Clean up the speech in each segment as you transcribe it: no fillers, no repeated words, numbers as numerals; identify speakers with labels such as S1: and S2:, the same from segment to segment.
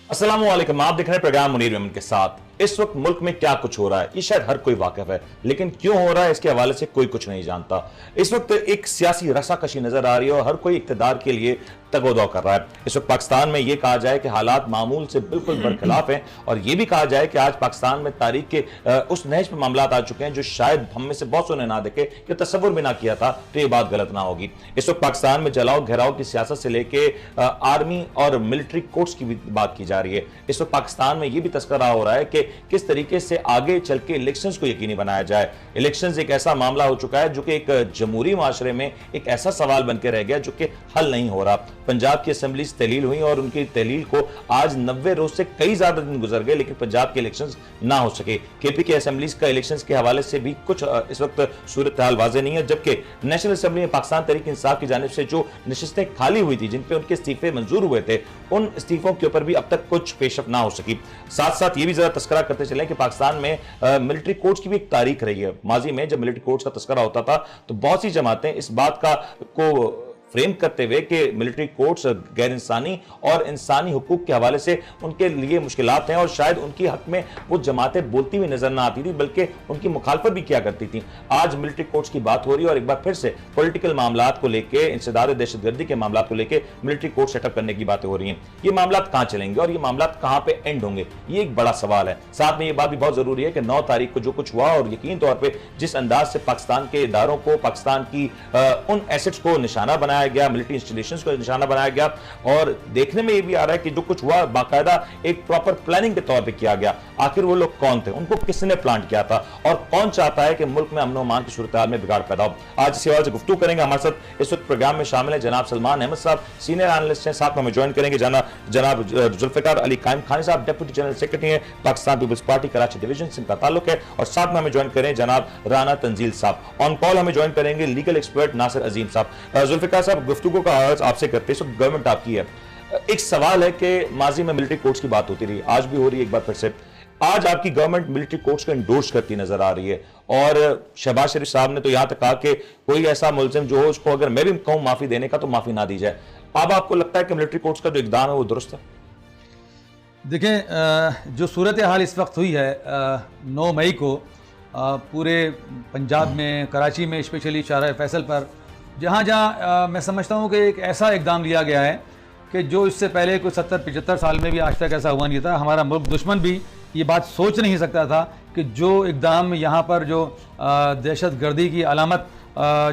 S1: अस्सलामुअलैकुम, आप देख रहे हैं प्रोग्राम मुनीर अहमद के साथ। इस वक्त मुल्क में क्या कुछ हो रहा है ये शायद हर कोई वाकिफ है, लेकिन क्यों हो रहा है इसके हवाले से कोई कुछ नहीं जानता। इस वक्त एक सियासी रसाकशी नजर आ रही है और हर कोई इक्तदार के लिए तगोदो कर रहा है। इस वक्त पाकिस्तान में यह कहा जाए कि हालात मामूल से बिल्कुल बरखिलाफ हैं, और यह भी कहा जाए कि आज पाकिस्तान में तारीख के उस नहज पर मामला आ चुके हैं जो शायद हम में से बहुत सौ ने ना देखे कि तस्वुर भी ना किया था, तो ये बात गलत ना होगी। इस वक्त पाकिस्तान में जलाओ घेराव की सियासत से लेके आर्मी और मिलिट्री कोर्ट्स की भी बात की जा रही है। इस वक्त पाकिस्तान में यह भी तस्करा हो रहा है कि किस तरीके से आगे चल के इलेक्शंस को यकीनी बनाया जाए। इलेक्शंस एक ऐसा मामला हो चुका है जो कि एक जमहूरी माशरे में एक ऐसा सवाल बनकर रह गया जो कि हल नहीं हो रहा। पंजाब की असेंबली तहलील हुई और उनकी तहलील को आज 90 रोज से कई ज्यादा दिन गुजर गए, लेकिन पंजाब के इलेक्शंस ना हो सके। केपी के असेंबलीज का इलेक्शंस के हवाले से भी कुछ इस वक्त सूरत हाल वाज़ेह नहीं है, जबकि नेशनल असेंबली में पाकिस्तान तहरीक इंसाफ की जानिब से जो नशिस्तें खाली हुई थी, जिन पे उनके इस्तीफे मंजूर हुए थे, उन इस्तीफों के ऊपर भी अब तक कुछ पेशरफ ना हो सकी। साथ साथ ये भी जरा तस्करा करते चले कि पाकिस्तान में मिलिट्री कोर्ट्स की भी एक तारीख रही है। माजी में जब मिलिट्री कोर्ट्स का तस्करा होता था तो बहुत सी जमातें इस बात को फ्रेम करते हुए कि मिलिट्री कोर्ट्स गैर इंसानी और इंसानी हुकूक के हवाले से उनके लिए मुश्किलात हैं, और शायद उनकी हक में वो जमातें बोलती हुई नजर ना आती थी बल्कि उनकी मुखालफत भी किया करती थी। आज मिलिट्री कोर्ट्स की बात हो रही है और एक बार फिर से पॉलिटिकल मामलात को लेकर, इंसदाद दहशतगर्दी के मामलात को लेकर मिलिट्री कोर्ट सेटअप करने की बातें हो रही हैं। ये मामलात कहां चलेंगे और ये मामलात कहां पे एंड होंगे, ये एक बड़ा सवाल है। साथ में ये बात भी बहुत जरूरी है कि 9 तारीख को जो कुछ हुआ और यकीन तौर पर जिस अंदाज से पाकिस्तान के इदारों को, पाकिस्तान की उन एसेट्स को निशाना बनाया गया, मिलिट्री इंस्टॉलेशंस को निशाना बनाया गया, और देखने में यह भी आ रहा है कि जो कुछ हुआ बाकायदा एक प्रॉपर प्लानिंग के तौर पे किया गया। आखिर वो लोग कौन थे, उनको किसने प्लान किया था, और कौन चाहता है कि मुल्क में अमन और अमान की सूरत हाल में बिगाड़ पैदा हो। आज इस सवाल से गुफ्तगू करेंगे। हमारे साथ इस वक्त प्रोग्राम में शामिल है जनाब सलमान अहमद साहब, सीनियर एनालिस्ट हैं। साथ में हमें ज्वाइन करेंगे जनाब जुल्फिकार अली कायम खानी साहब, डेप्यूटी जनरल सेक्रेटरी हैं Pakistan Peoples Party Karachi division से इनका ताल्लुक है। और साथ में हमें ज्वाइन करें जनाब राना तंजील साहब। ऑन कॉल हमें ज्वाइन करेंगे लीगल एक्सपर्ट नासिर अजीम साहब। जुल्फिकार साहब, गुफ्तगू का आगाज आपसे करते हैं। गवर्नमेंट आपकी है, एक सवाल है कि माजी में मिलिट्री कोर्ट्स की बात होती रही, आज भी हो रही है एक बार फिर से। आज आपकी गवर्नमेंट मिलिट्री कोर्ट्स को एंडोर्स करती नजर आ रही है, और शहबाज शरीफ साहब ने तो यहां तक कहा कि कोई ऐसा मुलजिम जो हो उसको अगर मैं भी कहूं माफी देने का तो माफी ना दी जाए। अब आपको लगता है कि मिलिट्री कोर्ट्स का जो इकदाम है वो दुरुस्त है?
S2: देखें, जो सूरत हाल इस वक्त हुई है 9 मई को पूरे पंजाब में, कराची में स्पेशली शाहराह फैसल पर, जहाँ मैं समझता हूँ कि एक ऐसा इकदाम लिया गया है कि जो इससे पहले कोई 70-75 साल में भी आज तक ऐसा हुआ नहीं था। हमारा मुल्क दुश्मन भी ये बात सोच नहीं सकता था कि जो इकदाम यहाँ पर जो दहशत गर्दी की अलामत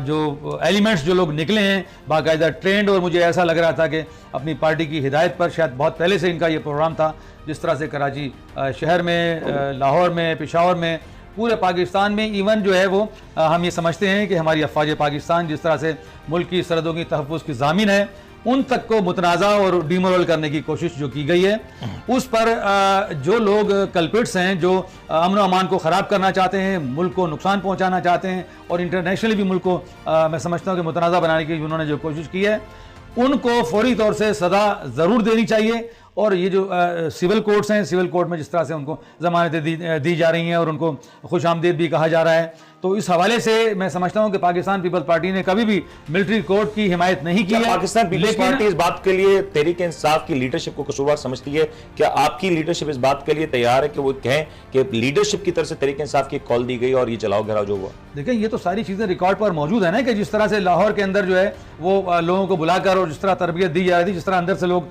S2: जो एलिमेंट्स जो लोग निकले हैं बाकायदा ट्रेंड, और मुझे ऐसा लग रहा था कि अपनी पार्टी की हिदायत पर शायद बहुत पहले से इनका ये प्रोग्राम था। जिस तरह से कराची शहर में, लाहौर में, पेशावर में, पूरे पाकिस्तान में, इवन जो है वो हम ये समझते हैं कि हमारी अफवाज पाकिस्तान जिस तरह से मुल्क की सरहदों की तहफ़्फ़ुज़ की ज़ामिन है, उन तक को मुतनाज़ा और डिमोरल करने की कोशिश जो की गई है, उस पर जो लोग कल्पिट्स हैं, जो अमन व अमान को ख़राब करना चाहते हैं, मुल्क को नुकसान पहुंचाना चाहते हैं, और इंटरनेशनली भी मुल्क को मैं समझता हूं कि मुतनाज़ा बनाने की उन्होंने जो कोशिश की है, उनको फौरी तौर से सज़ा ज़रूर देनी चाहिए। और ये जो सिविल कोर्ट्स हैं, सिविल कोर्ट में जिस तरह से उनको ज़मानतें दी जा रही हैं और उनको खुश आमदीद भी कहा जा रहा है, तो इस हवाले से मैं समझता हूं कि पाकिस्तान पीपल्स पार्टी ने कभी भी मिलिट्री कोर्ट की हिमायत नहीं की है।
S1: पाकिस्तान पीपल्स पार्टी इस बात के लिए तहरीक इंसाफ की लीडरशिप को कसूरवार समझती है? क्या आपकी लीडरशिप इस बात के लिए तैयार है कि वो कहें कि लीडरशिप की तरफ से तहरीक इंसाफ की कॉल दी गई और ये जलाओ घेराव जो हुआ?
S2: देखिए, ये तो सारी चीज़ें रिकॉर्ड पर मौजूद है ना, कि जिस तरह से लाहौर के अंदर जो है वो लोगों को बुलाकर और जिस तरह तरबियत दी जा रही थी, जिस तरह अंदर से लोग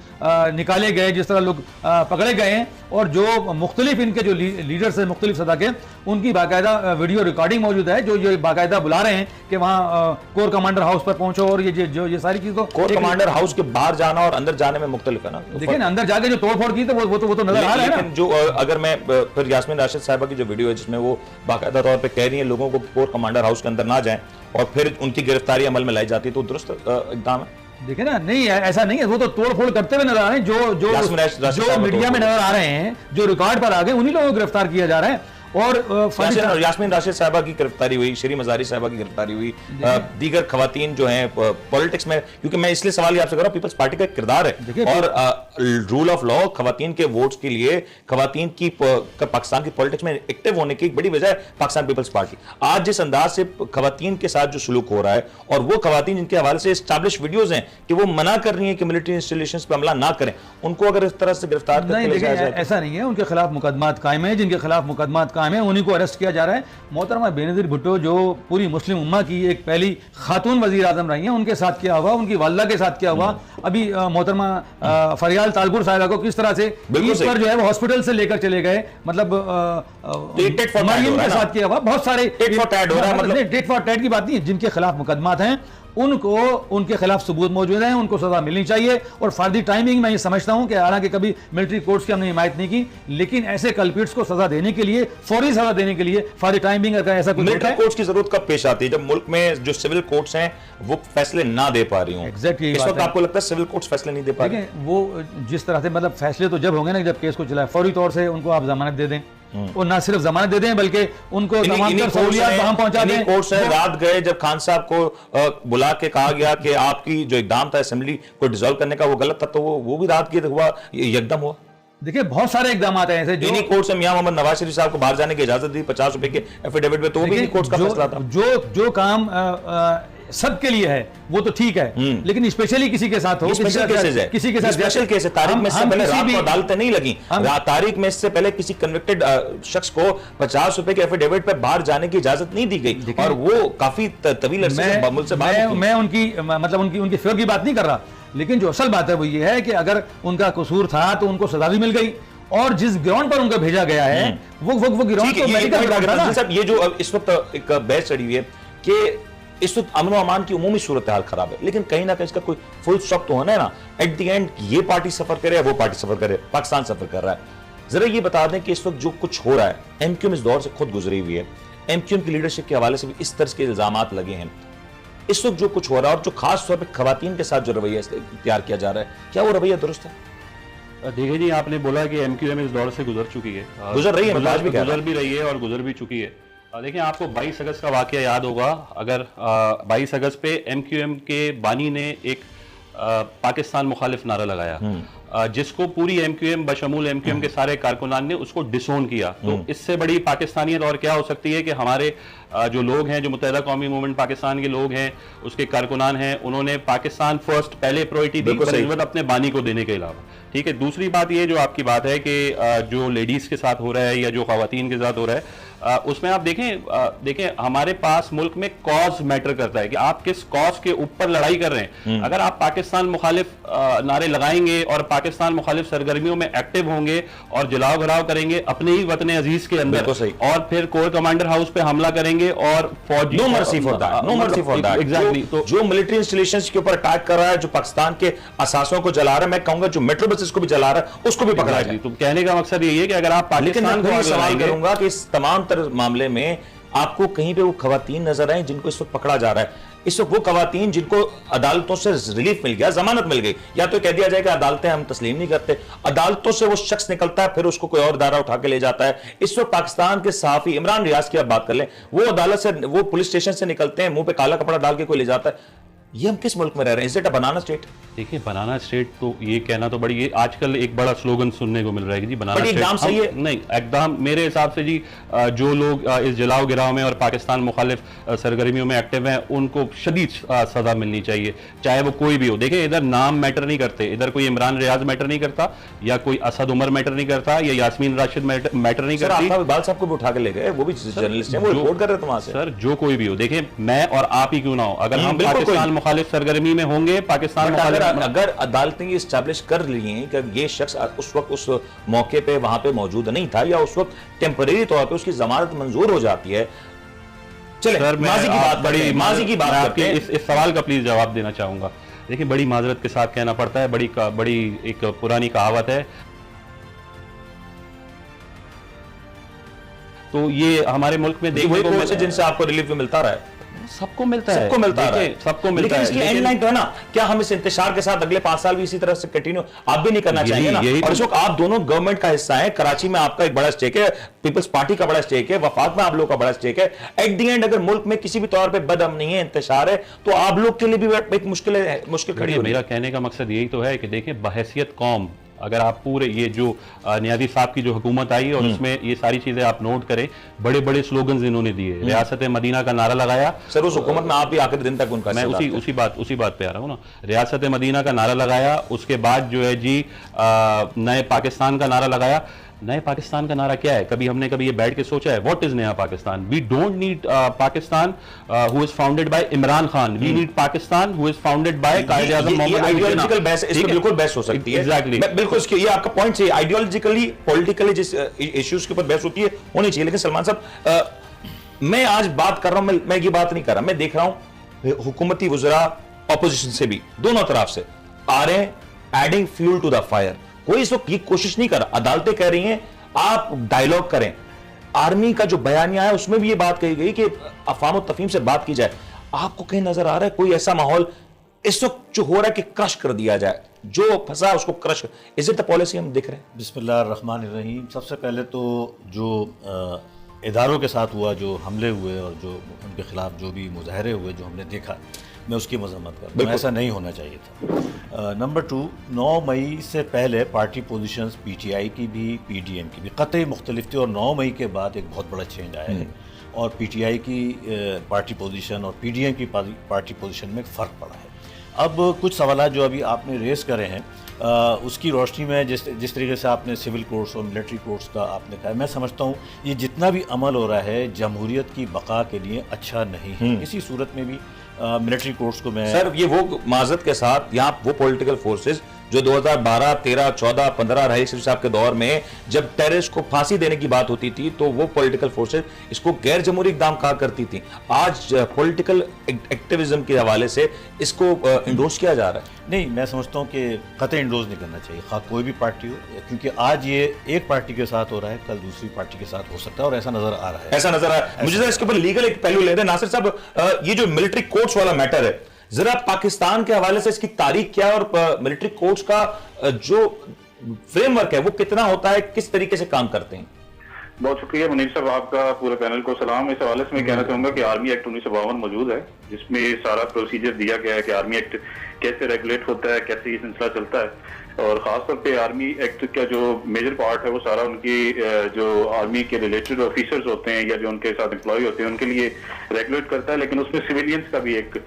S2: निकाले गए, जिस तरह लोग पकड़े गए हैं, और जो मुख्तलिफ इनके जो लीडर्स हैं मुख्तलिफ सतह के, उनकी बाकायदा वीडियो रिकॉर्डिंग मौजूद है, जो ये बाकायदा बुला रहे हैं कि वहाँ कोर कमांडर हाउस पर पहुंचो, और ये सारी चीज़ तो
S1: कोर कमांडर हाउस के बाहर जाना और अंदर जाने में मुख्तलिफ है ना।
S2: देखिए ना, अंदर जाके जो तोड़फोड़ की तो वो तो नजर आ रहा है ना।
S1: जो अगर मैं फिर यास्मीन राशिद साहिबा की जो वीडियो है जिसमें वो बाकायदा तौर पर कह रही है लोगों को कोर कमांडर हाउस के अंदर ना जाएं और फिर उनकी गिरफ्तारी अमल में लाई जाती है, तो दुरुस्त इकदाम है?
S2: देखे ना, नहीं ऐसा नहीं है, वो तो तोड़फोड़ करते हुए नजर आ रहे हैं, जो मीडिया में नजर आ रहे हैं, जो रिकॉर्ड पर आ गए, उन्हीं लोगों को गिरफ्तार किया जा रहा है। और
S1: यास्मीन राशिद साहबा की गिरफ्तारी हुई, शरी मजारी साहबा की गिरफ्तारी हुई, दीगर खवातीन जो हैं पॉलिटिक्स में, क्योंकि मैं इसलिए सवाल आपसे कर रहा हूं, पीपल्स पार्टी का किरदार है और रूल ऑफ लॉ खवातीन के वोट्स के लिए खवातीन की पाकिस्तान की पॉलिटिक्स में एक्टिव होने की एक बड़ी वजह है पाकिस्तान पीपल्स पार्टी। आज जिस अंदाज से खवातीन के साथ जो सलूक हो रहा है, और वो खवातीन जिनके हवाले से एस्टैब्लिश वीडियोज हैं कि वो मना कर रही हैं कि मिलिट्री इंस्टॉलेशंस पे हमला ना करें, उनको अगर इस तरह से गिरफ्तार
S2: नहीं, देखिए ऐसा नहीं है, उनके खिलाफ मुकदमात कायम है, जिनके खिलाफ मुकदमात कायम है उन्हीं को अरेस्ट किया जा रहा है। मोहतरमा बेनज़ीर भुट्टो जो पूरी मुस्लिम उम्मा की एक पहली खातून वज़ीर आज़म रही हैं, उनके साथ क्या हुआ, उनकी वालदा के साथ क्या हुआ, अभी मोहतरमा फरियाल तालपुर साहिबा को किस तरह से ईद पर जो है वो हॉस्पिटल से लेकर चले गए, मतलब मरियम के साथ किया हुआ, बहुत सारे डेट फॉर टैट की बात नहीं है, जिनके खिलाफ मुकदमात हैं उनको उनके खिलाफ सबूत मौजूद हैं, उनको सजा मिलनी चाहिए। और फर्दी टाइमिंग मैं ये समझता हूं कि हालांकि कभी मिलिट्री कोर्ट्स की हमने हिमायत नहीं की, लेकिन ऐसे कल्प्रिट्स को सजा देने के लिए, फौरी सजा देने के लिए फर्दी टाइमिंग अगर ऐसा कुछ
S1: मिलिट्री कोर्ट्स की जरूरत कब पेश आती है? जब मुल्क में जो सिविल कोर्ट्स हैं वो फैसले ना दे पा रही हूं।
S2: एग्जैक्टली
S1: इस वक्त आपको लगता है सिविल कोर्ट्स फैसले नहीं दे पा रहे?
S2: वो जिस तरह से मतलब फैसले तो जब होंगे ना, जब केस को चलाए, फौरी तौर से उनको आप जमानत दे दें, और ना सिर्फ जमानत दे दें बल्कि उनको तमाम सहूलियात वहां पहुंचा दें।
S1: कोर्ट्स है, रात गए जब खान साहब को बुला के कहा गया कि आपकी जो इकदाम था असेंबली को डिसॉल्व करने का वो गलत था, तो वो भी रात की हुआ, यकदम हुआ।
S2: देखिए बहुत सारे इकदाम हैं ऐसे जो
S1: इन्हीं कोर्ट से मियां मोहम्मद नवाज शरीफ साहब को बाहर जाने की इजाजत दी 50 रुपए के एफिडेविट पे, तो वो भी कोर्ट का फैसला था।
S2: जो काम सबके लिए है वो तो ठीक है, लेकिन स्पेशली किसी के साथ हो, किसी के साथ
S1: स्पेशल केस है। तारीख में इससे पहले रात को अदालतें नहीं लगी, तारीख में इससे पहले किसी कन्विक्टेड शख्स को 50 रुपए के एफिडेविट पे बाहर जाने की इजाजत नहीं दी गई, और वो काफी तवील अरसे से मुल्क से बाहर।
S2: मैं उनकी मतलब उनकी फेवर की बात नहीं कर रहा, लेकिन जो असल बात है वो ये है कि अगर उनका कसूर था तो उनको सजा भी मिल गई, और जिस ग्राउंड पर उनको भेजा गया है वो ग्राउंड तो मेडिकल ग्राउंड था ना।
S1: ये जो इस वक्त एक बहस चढ़ी हुई है कि इस वक्त अमन अमान की उमूमी सूरत हाल खराब है, लेकिन कहीं ना कहीं इसका कोई फुल स्टॉप तो होना है ना। एट द एंड ये पार्टी सफर करे, वो पार्टी सफर करे, पाकिस्तान सफर कर रहा है। जरा ये बता दें कि इस वक्त जो कुछ हो रहा है, एमक्यूएम इस दौर से खुद गुजरी हुई है, एमक्यूएम की लीडरशिप के हवाले से भी इस तरह के इल्जामात लगे हैं। इस वक्त जो कुछ हो रहा है और जो खास तौर पर खवातीन के साथ जो रवैया इख्तियार किया जा रहा है, क्या वो रवैया दुरुस्त है?
S3: देखिए जी, आपने बोला कि एमक्यूएम इस दौर से गुजर चुकी है,
S1: गुजर रही है,
S3: गुजर भी रही है और गुजर भी चुकी है। देखिए आपको 22 अगस्त का वाकया याद होगा। अगर 22 अगस्त पे एमक्यूएम के बानी ने एक पाकिस्तान मुखालिफ नारा लगाया, जिसको पूरी एमक्यूएम बशमूल एमक्यूएम के सारे कारकुनान ने उसको डिसोन किया। तो इससे बड़ी पाकिस्तानियत और क्या हो सकती है कि हमारे जो लोग हैं, जो मुत्तहिदा कौमी मूवमेंट पाकिस्तान के लोग हैं, उसके कारकुनान हैं, उन्होंने पाकिस्तान फर्स्ट पहले प्रायोरिटी दी बनस्बत अपने बानी को देने के अलावा। ठीक है, दूसरी बात ये जो आपकी बात है कि जो लेडीज के साथ हो रहा है या जो खवातीन के साथ हो रहा है, उसमें आप देखें हमारे पास मुल्क में कॉज मैटर करता है कि आप किस कॉज के ऊपर लड़ाई कर रहे हैं। अगर आप पाकिस्तान मुखालिफ नारे लगाएंगे और पाकिस्तान मुखालिफ सरगर्मियों में एक्टिव होंगे और जलाओ घराव करेंगे अपने ही वतन अजीज के अंदर, और फिर कोर कमांडर हाउस पे हमला करेंगे और फौजी,
S1: no mercy for that, no mercy for that.
S3: Exactly. तो
S1: जो मिलिट्री इंस्टॉलेशंस के ऊपर अटैक कर रहा है, जो पाकिस्तान के असासों को जला रहा है, मैं कहूंगा जो मेट्रो बसेस को भी जला रहा है उसको भी पकड़ा जाए।
S3: तो कहने का मकसद यही है कि अगर आप पाकिस्तान को
S1: सवाल करूंगा कि इस तमाम मामले में आपको कहीं पे वो खवातीन नजर आए जिनको इस वक्त पकड़ा जा रहा है? इस वक्त वो खवातीन जिनको अदालतों से रिलीफ मिल गया, जमानत मिल गई, या तो कह दिया जाए कि अदालतें हम तस्लीम नहीं करते, अदालतों से वो शख्स निकलता है फिर उसको कोई और दायरा उठा के ले जाता है। इस वक्त पाकिस्तान के सहाफी इमरान रियाज की आप बात कर लें, वो अदालत से, वो पुलिस स्टेशन से निकलते हैं, मुंह पे काला कपड़ा डाल के कोई ले जाता है। ये हम किस मुल्क में रह रहे हैं? Is it a banana state?
S3: देखिए बनाना स्टेट तो ये कहना तो बड़ी, ये आजकल एक बड़ा स्लोगन सुनने को मिल रहा है कि जी बनाना स्टेट।
S1: एकदम सही है?
S3: नहीं, एकदम मेरे हिसाब से जी जो लोग इस जलाओ गिराव में और पाकिस्तान मुखालिफ सरगर्मियों में एक्टिव हैं उनको शदीद सजा मिलनी चाहिए, चाहे वो कोई भी हो। देखिए इधर नाम मैटर नहीं करते, इधर कोई इमरान रियाज मैटर नहीं करता, या कोई असद उमर मैटर नहीं करता, या यास्मीन राशिद मैटर नहीं करती।
S1: इकबाल साहब को भी उठा के ले गए, वो भी जर्नलिस्ट हैं, वो रिपोर्ट कर रहे थे वहां से।
S3: सर जो कोई भी हो, देखिए मैं और आप ही क्यों ना हो, अगर हम पाकिस्तान मुखालिफ सरगर्मी में होंगे, पाकिस्तान
S1: अगर अदालतें ये एस्टैब्लिश कर ली हैं कि ये शख्स उस वक्त उस मौके पे वहां पे मौजूद नहीं था, या उस वक्त टेम्परेरी तौर पे उसकी जमानत मंजूर हो जाती है, चले माजी की बात, बड़ी माजी की बात
S3: आपके इस सवाल का प्लीज जवाब देना चाहूंगा। देखिए बड़ी माजरत के साथ कहना पड़ता है, बड़ी एक पुरानी कहावत है, तो ये हमारे मुल्क में देखने को
S1: जिनसे आपको रिलीफ मिलता रहा है।
S3: सबको मिलता है,
S1: सबको मिलता है,
S3: सबको मिलता है।
S1: लेकिन इसकी एंड लाइन तो है ना, क्या हम इस इंतजार के साथ अगले 5 साल भी इसी तरह से कंटिन्यू आप भी नहीं करना चाहेंगे ना? और इस वक्त आप दोनों गवर्नमेंट का हिस्सा है, कराची में आपका एक बड़ा स्टेक है, पीपल्स पार्टी का बड़ा स्टेक है, वफाक में आप लोगों का बड़ा स्टेक है। एट द एंड अगर मुल्क में किसी भी तौर पर बदअमनी है, इंतशार है, तो आप लोग के लिए भी एक मुश्किल खड़ी है।
S3: मेरा कहने का मकसद यही तो है कि देखें, बहैसियत कौम, अगर आप पूरे ये जो नियाज़ी साहब की जो हुकूमत आई और उसमें ये सारी चीजें आप नोट करें, बड़े बड़े स्लोगन्स इन्होंने दिए, रियासत मदीना का नारा लगाया।
S1: सर उस हुकूमत में आप भी आखिरी दिन तक उनका,
S3: मैं उसी बात पे आ रहा हूँ ना, रियासत मदीना का नारा लगाया, उसके बाद जो है जी नए पाकिस्तान का नारा लगाया। नए पाकिस्तान का नारा क्या है? कभी हमने ये बैठ के सोचा है? व्हाट इज नया Pakistan? We don't need Pakistan who is founded by Imran Khan, we need Pakistan who is founded by Quaid-e Azam Mohammad Ali Jinnah.
S1: Ideological बहस इसमें बिल्कुल बहस हो सकती है।
S3: एग्जैक्टली,
S1: बिल्कुल ये आपका पॉइंट है, आइडियोलॉजिकली पॉलिटिकली जिस इश्यूज के ऊपर बहस होती है होनी चाहिए। लेकिन सलमान साहब, मैं आज बात कर रहा हूं, मैं ये बात नहीं कर रहा, मैं देख रहा हूं हुकूमती वज़रा ऑपोजिशन से भी दोनों तरफ से आ रहे हैं, adding fuel to the fire. कोई इस वक्त ये कोशिश नहीं कर रहा, अदालतें कह रही हैं आप डायलॉग करें। आर्मी का जो बयानिया है उसमें भी ये बात कही गई कि अफवाम और तफहीम से बात की जाए। आपको कहीं नजर आ रहा है कोई ऐसा माहौल इस वक्त जो हो रहा है कि क्रश कर दिया जाए, जो फंसा उसको crush? Is it the policy हम दिख रहे हैं?
S4: बिस्मिल्लाहिर्रहमानिर्रहीम। सबसे पहले तो जो इदारों के साथ हुआ, जो हमले हुए और जो उनके खिलाफ जो भी मुजाहरे हुए, जो हमने देखा, मैं उसकी मजम्मत करता हूँ, ऐसा नहीं होना चाहिए था। नंबर 2, 9 मई से पहले पार्टी पोजीशंस पीटीआई की भी, पीडीएम की भी कतई मुख्तलिफ थी, और 9 मई के बाद एक बहुत बड़ा चेंज आया है और पीटीआई की पार्टी पोजीशन और पीडीएम की पार्टी पोजीशन में फ़र्क पड़ा है। अब कुछ सवाल जो अभी आपने रेस करे हैं, उसकी रोशनी में जिस तरीके से आपने सिविल कोर्ट्स और मिलिट्री कोर्ट्स का आपने कहा, मैं समझता हूँ ये जितना भी अमल हो रहा है जमहूरियत की बका के लिए अच्छा नहीं है। किसी सूरत में भी मिलिट्री कोर्ट्स को मैं,
S1: सर ये वो माजरत के साथ, यहाँ वो पॉलिटिकल फोर्सेस जो 2012, 13, 14, 15 रहीस शरीफ साहब के दौर में जब टेररिस्ट को फांसी देने की बात होती थी तो वो पॉलिटिकल फोर्सेस इसको गैर जमहूरी इक़दाम कहा करती थी। आज पॉलिटिकल एक्टिविज्म के हवाले से इसको इंडोर्स किया जा रहा है।
S4: नहीं, मैं समझता हूँ कि कतई इंडोर्स नहीं करना चाहिए, खा कोई भी पार्टी हो, क्योंकि आज ये एक पार्टी के साथ हो रहा है, कल दूसरी पार्टी के साथ हो सकता है, और ऐसा नजर आ रहा है।
S1: ऐसा नजर आ रहा है मुझे। इसके ऊपर लीगल एक पहलू ले रहे हैं नासिर साहब, ये जो मिलिट्री कोर्ट्स वाला मैटर है, जरा पाकिस्तान के हवाले से इसकी तारीख क्या है और मिलिट्री कोर्ट्स का जो फ्रेमवर्क है वो कितना होता है, किस तरीके से काम करते हैं?
S5: बहुत शुक्रिया मुनीर साहब, आपका पूरे पैनल को सलाम। इस हवाले से मैं कहना चाहूंगा कि आर्मी एक्ट 1952 मौजूद है, जिसमें सारा प्रोसीजर दिया गया है कि आर्मी एक्ट कैसे रेगुलेट होता है, कैसे ये सिलसिला चलता है। और खासतौर पे आर्मी एक्ट का जो मेजर पार्ट है वो सारा उनकी जो आर्मी के रिलेटेड ऑफिसर्स होते हैं या जो उनके साथ एम्प्लॉय होते हैं उनके लिए रेगुलेट करता है। लेकिन उसमें सिविलियंस का भी एक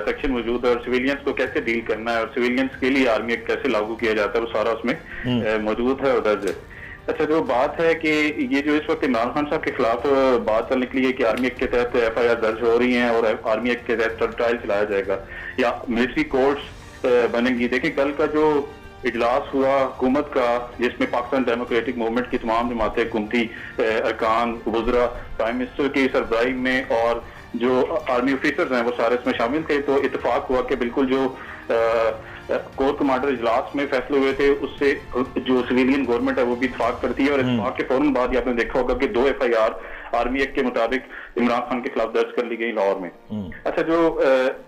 S5: सेक्शन मौजूद है और सिविलियंस को कैसे डील करना है और सिविलियंस के लिए आर्मी एक्ट कैसे लागू किया जाता है वो सारा उसमें मौजूद है और दर्ज है। अच्छा, जो बात है कि ये जो इस वक्त इमरान खान साहब के खिलाफ बात निकली है कि आर्मी एक्ट के तहत FIR दर्ज हो रही हैं और आर्मी एक्ट के तहत ट्रायल चलाया जाएगा या मिलिट्री कोर्ट्स बनेंगी। देखिए, कल का जो इजलास हुआ हुकूमत का, जिसमें पाकिस्तान डेमोक्रेटिक मूवमेंट की तमाम जमातें, हुकूमती अरकान, वज़रा, प्राइम मिनिस्टर की सरबराही में और जो आर्मी ऑफिसर्स हैं वो सारे इसमें शामिल थे, तो इत्तेफाक हुआ कि बिल्कुल जो कोर कमांडर इजलास में फैसले हुए थे उससे जो सिविलियन गवर्नमेंट है वो भी इत्तेफाक करती है। और इत्तेफाक के फौरन बाद आपने देखा होगा कि 2 FIR आर्मी एक्ट के मुताबिक इमरान खान के खिलाफ दर्ज कर ली गई लाहौर में। अच्छा, जो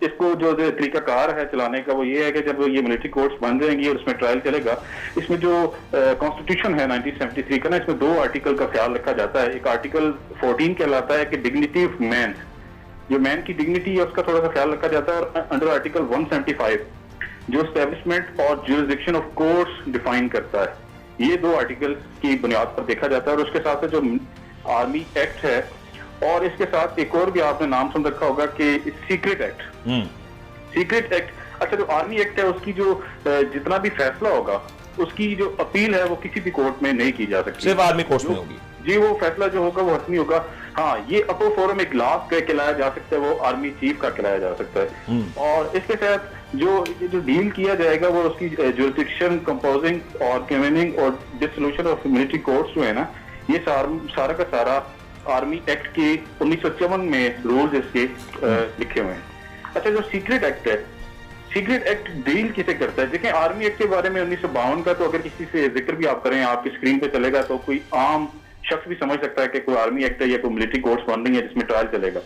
S5: इसको जो तरीकाकार है चलाने का वो ये है कि जब ये मिलिट्री कोर्ट्स बन जाएंगी और इसमें ट्रायल चलेगा, इसमें जो कॉन्स्टिट्यूशन है 1973 का ना, इसमें 2 आर्टिकल का ख्याल रखा जाता है। एक आर्टिकल 14 कहलाता है कि डिग्निटी ऑफ मैन, जो मैन की डिग्निटी है उसका थोड़ा सा ख्याल रखा जाता है। और अंडर आर्टिकल 175 जो एस्टेब्लिशमेंट और ज्यूरिसडिक्शन ऑफ कोर्ट्स डिफाइन करता है, ये 2 आर्टिकल की बुनियाद पर देखा जाता है। और उसके साथ जो आर्मी एक्ट है और इसके साथ एक और भी आपने नाम सुन रखा होगा कि सीक्रेट एक्ट। सीक्रेट एक्ट, अच्छा, जो आर्मी एक्ट है उसकी जो जितना भी फैसला होगा उसकी जो अपील है वो किसी भी कोर्ट में नहीं की जा सकती,
S1: सिर्फ आर्मी कोर्ट्स में होगी।
S5: जी, वो फैसला जो होगा वो हतमी होगा। हाँ, ये अपर फोरम इजलास का कहलाया जा सकता है, वो आर्मी चीफ का कहलाया जा सकता है। और इसके साथ जो डील किया जाएगा वो उसकी जुरिसडिक्शन, कंपोजिंग और कन्वीनिंग और डिसोल्यूशन ऑफ मिलिट्री कोर्ट्स जो है ना, ये सारा का सारा आर्मी एक्ट के 1954 में रूल्स इसके लिखे हुए हैं। अच्छा, जो सीक्रेट एक्ट है, सीक्रेट एक्ट डील किसे करता है? देखिए, आर्मी एक्ट के बारे में 1952 का तो अगर किसी से जिक्र भी आप करें, आपकी स्क्रीन पे चलेगा तो कोई आम शख्स भी समझ सकता है कि कोई आर्मी एक्ट है या कोई मिलिट्री कोर्ट्स बन रही है जिसमें ट्रायल चलेगा।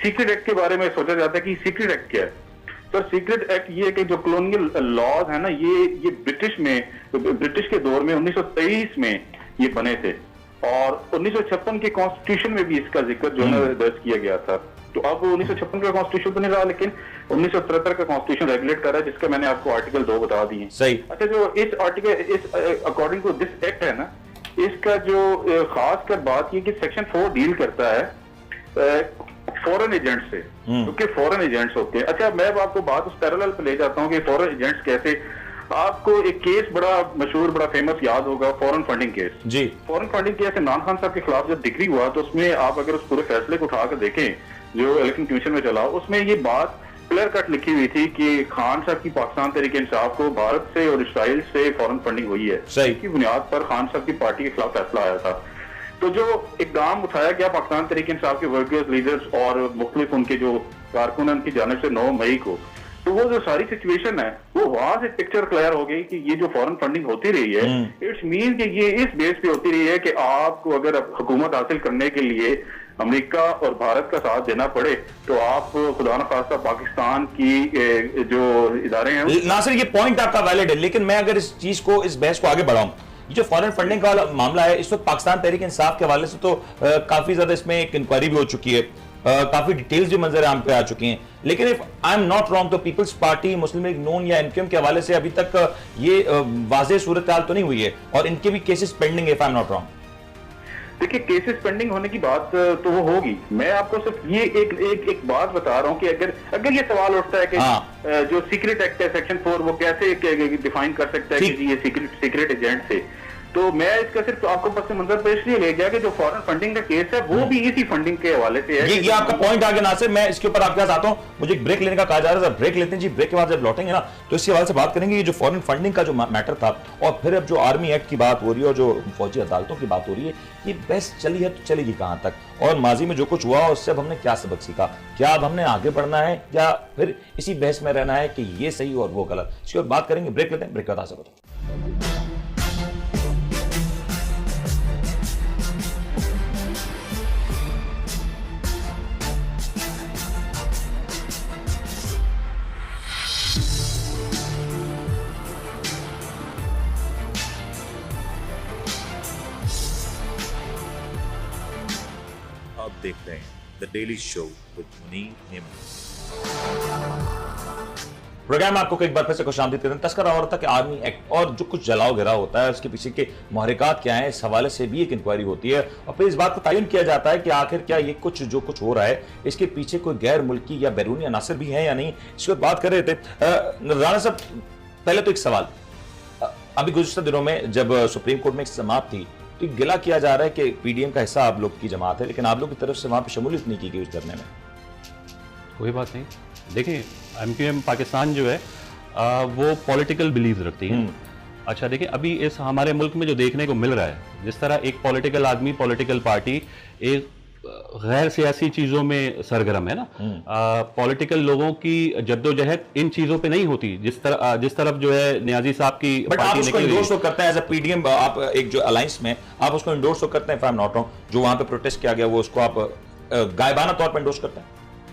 S5: सीक्रेट एक्ट के बारे में सोचा जाता है कि सीक्रेट एक्ट क्या है। तो सीक्रेट एक्ट ये है कि जो कॉलोनियल लॉज है ना, ये ब्रिटिश के दौर में 1923 में ये बने थे, और 1956 के कॉन्स्टिट्यूशन में भी इसका जिक्र जो है दर्ज किया गया था। तो अब 1956 का कॉन्स्टिट्यूशन तो नहीं रहा, लेकिन 1973 का कॉन्स्टिट्यूशन रेगुलेट कर रहा है, जिसका मैंने आपको आर्टिकल 2 बता दिए।
S1: सही।
S5: अच्छा, जो इस आर्टिकल इस अकॉर्डिंग टू दिस एक्ट है ना, इसका जो खास कर बात ये कि सेक्शन 4 डील करता है फॉरेन एजेंट से, क्योंकि फॉरेन एजेंट्स होते हैं। अच्छा, मैं आपको बात उस पैरेलल पे ले जाता हूँ कि फॉरेन एजेंट्स कैसे। आपको एक केस बड़ा मशहूर, बड़ा फेमस याद होगा, फॉरेन फंडिंग केस।
S1: जी।
S5: Foreign funding case Imran Khan साहब के खिलाफ जब डिक्री हुआ, तो उसमें आप अगर उस पूरे फैसले को उठाकर देखें जो इलेक्शन कमीशन में चला, उसमें ये बात क्लियर कट लिखी हुई थी कि खान साहब की पाकिस्तान तहरीक इंसाफ को भारत से और इसराइल से फॉरेन फंडिंग हुई है।
S1: सही।
S5: की बुनियाद पर खान साहब की पार्टी के खिलाफ फैसला आया था। तो जो इकदाम उठाया गया पाकिस्तान तहरीक इंसाफ के वर्कर्स, लीडर्स और मुख्तलिफ उनके जो कारकुन उनकी जानिब से 9 मई को, तो वो जो सारी सिचुएशन है वो वहां से पिक्चर क्लियर हो गई कि ये जो फॉरेन फंडिंग होती रही है, इट्स मीन कि ये इस बेस पे होती रही है कि आपको अगर हुकूमत हासिल करने के लिए अमेरिका और भारत का साथ देना पड़े, तो आप खुदा न खास्ता पाकिस्तान की जो इदारे हैं।
S1: नासिर, ये पॉइंट आपका वैलिड है, लेकिन मैं अगर इस चीज को, इस बहस को आगे बढ़ाऊं, जो फॉरेन फंडिंग का मामला है, इस वक्त पाकिस्तान तहरीक इंसाफ के हवाले से तो काफी ज्यादा इसमें एक इंक्वायरी भी हो चुकी है, काफी डिटेल्स भी मंजर आम पे आ चुकी हैं, लेकिन if I am not wrong तो पीपल्स पार्टी, मुस्लिम लीग नून या एमक्यूएम के हवाले से अभी तक ये वाज़ेह सूरत हाल तो नहीं हुई है, और इनके भी केसेस पेंडिंग है, if I am not wrong.
S5: देखिए, केसेस पेंडिंग होने की बात तो वो होगी। मैं आपको सिर्फ ये एक बात बता रहा हूँ कि अगर ये सवाल उठता है कि जो सीक्रेट एक्ट है सेक्शन 4 वो कैसे डिफाइन कर सकता है कि ये सीक्रेट एजेंट से, तो मैं इसका सिर्फ आपको बस मंजर पेश नहीं ले गया कि जो फॉरेन फंडिंग का केस है वो भी इसी फंडिंग के हवाले से है।
S1: ये आपका पॉइंट आ गया नासिर, मैं इसके ऊपर आपके पास आता हूं, मुझे एक ब्रेक लेने का कहा जा रहा है, ब्रेक लेते हैं जी। ब्रेक के बाद जब लौटेंगे ना तो इसके हवाले से बात करेंगे, ये जो फॉरेन फंडिंग का जो मैटर था, और फिर अब जो आर्मी एक्ट की बात हो रही है और जो फौजी अदालतों की बात हो रही है, ये बहस चली है तो चलेगी कहां तक, और माजी में जो कुछ हुआ उससे अब हमने क्या सबक सीखा, क्या अब हमने आगे बढ़ना है या फिर इसी बहस में रहना है कि ये सही और वो गलत, इसकी और बात करेंगे। ब्रेक लेते हैं, ब्रेक के बाद बताओ।
S6: आप देख रहे हैं the daily show with Munir Neman.
S1: Programme आपको एक बार फिर से खुशामदीद करते हैं। तस्करा हो रहा था कि आर्मी एक्ट और जो कुछ जलाओ गिराव होता है उसके पीछे के महरिकात क्या हैं, इस हवाले से भी एक इंक्वायरी होती है, और फिर इस बात को तयन किया जाता है कि आखिर क्या ये कुछ जो कुछ हो रहा है इसके पीछे कोई गैर मुल्की या बैरूनी अनासर भी है या नहीं। इस पर बात कर रहे थे राणा साहब। पहले तो एक सवाल, अभी गुज़िश्ता दिनों में जब सुप्रीम कोर्ट में एक समाअत थी तो गिला किया जा रहा है कि पीडीएम का हिस्सा आप लोग की जमात है, लेकिन आप लोग की तरफ से वहां पर शमूलियत नहीं की गई उस धरने में।
S3: कोई बात नहीं, देखिए एमक्यूएम पाकिस्तान जो है वो पॉलिटिकल बिलीव रखती है। अच्छा देखिए, अभी इस हमारे मुल्क में जो देखने को मिल रहा है, जिस तरह एक पॉलिटिकल आदमी, पॉलिटिकल पार्टी एक गैर सियासी चीजों में सरगर्म है ना, पॉलिटिकल लोगों की जद्दोजहद इन चीजों पे नहीं होती जिस तरफ जो है नियाजी साहब की
S1: बट आप उसको
S3: निकली
S1: इंडोर्स तो करते हैं एज अ पीडीएम, आप एक जो अलायंस में आप उसको इंडोर्स तो करते हैं, if I am not wrong, जो वहां पे प्रोटेस्ट किया गया वो उसको आप गायबाना तौर पर इंडोर्स करते हैं।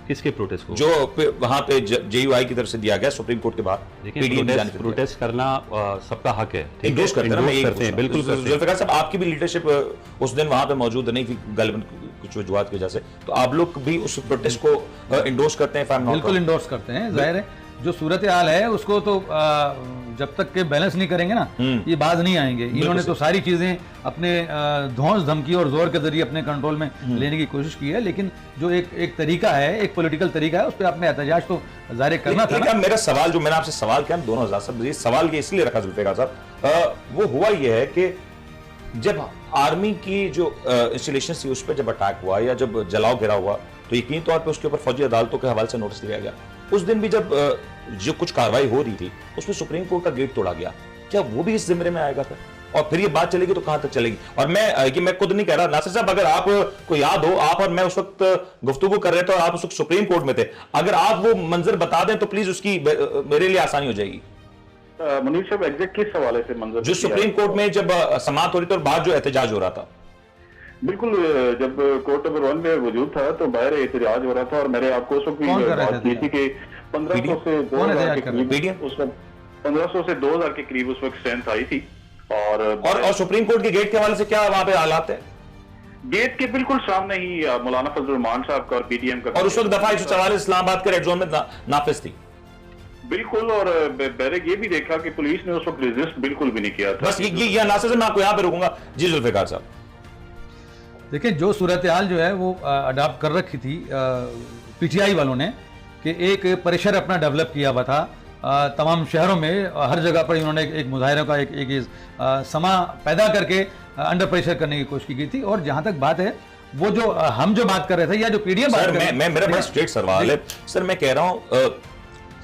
S3: किसके प्रोटेस्ट को?
S1: जो वहां पे जेयूआई की तरफ से दिया गया सुप्रीम कोर्ट के बाद।
S3: देखिए, प्रोटेस्ट करना सबका हक है,
S1: इंडोर्स करते हैं, बिल्कुल। जुल्फिकार साहब, आपकी भी लीडरशिप उस दिन वहां पे मौजूद नहीं थी गालिबन कुछ वजूहात की वजह से, तो आप लोग भी उस प्रोटेस्ट को इंडोर्स करते हैं?
S2: बिल्कुल इंडोर्स करते हैं। जाहिर है जो सूरत हाल है उसको तो जब तक के बैलेंस नहीं करेंगे ना ये बाज नहीं आएंगे। इन्होंने तो सारी चीजें अपने धौंस धमकी और जोर के जरिए अपने कंट्रोल में लेने की कोशिश की है, लेकिन जो एक तरीका है, एक पॉलिटिकल तरीका है, उस पर अपने एहतजाज तो जाहिर करना था ना।
S1: मेरा सवाल जो मैंने आपसे सवाल किया 2007 ये सवाल ये इसलिए रखा जुल्फिकार साहब, वो हुआ ये है कि जब आर्मी की जो इंस्टॉलेशन थी उस पर जब अटैक हुआ या जब जलाओ गिरा हुआ तो यकीनी तौर पे उसके ऊपर फौजी अदालतों के हवाले से नोटिस दिया गया। उस दिन भी जब जो कुछ कार्रवाई हो रही थी उसमें सुप्रीम कोर्ट का गेट तोड़ा गया, क्या वो भी इस जिम्मे में आएगा फिर? और फिर ये बात चलेगी तो कहां तक चलेगी? और मैं खुद नहीं कह रहा, नासिर साहब, अगर आप को याद हो, आप और मैं उस वक्त गुफ्तगू कर रहे थे और आप उस वक्त सुप्रीम कोर्ट में थे, अगर आप वो मंजर बता दें तो प्लीज उसकी मेरे लिए आसानी हो जाएगी।
S5: मुनीर साहब, एग्जैक्ट किस हवाले से मंजर?
S1: जो सुप्रीम कोर्ट में जब समाअत हो रही थी और बाद जो एहतजाज हो रहा था।
S5: बिल्कुल जब कोर्ट नंबर 1 में वजूद था तो बाहर एहतजाज हो रहा था और मैंने आपको उस वक्त भी
S2: कौन कर रहा
S5: बात की थी कि 1500 से
S2: कौन
S5: 2000
S2: एहतजाज
S5: के
S2: कर रहा
S5: करीब उस वक्त 1500 से 2000 के करीब उस वक्त स्ट्रेंथ आई थी।
S1: और सुप्रीम कोर्ट के गेट के हवाले से क्या वहां पे हालात है?
S5: गेट के बिल्कुल सामने ही मौलाना फजल रहमान साहब का और पीडीएम का,
S1: और उस वक्त दफा 144 इस्लामाबाद के रेड जोन में नाफिज थी।
S5: बिल्कुल। और मैंने ये भी देखा कि पुलिस ने उस वक्त रेजिस्ट बिल्कुल भी नहीं किया था।
S1: बस ये अनासर से मैं आपको यहाँ पे रुकूंगा। जी जुल्फिकार साहब,
S2: देखिए जो सूरत हाल जो है वो अडॉप्ट कर रखी थी पीटीआई वालों ने कि एक प्रेशर अपना डेवलप किया हुआ था तमाम शहरों में, हर जगह पर इन्होंने एक मुजाहरे का एक समा पैदा करके अंडर प्रेशर करने की कोशिश की थी। और जहां तक बात है वो जो हम जो बात कर रहे थे या जो पीडीएम बात कर रहे थे,
S1: मेरा बड़ा स्ट्रेट सवाल है सर। मैं कह रहा हूँ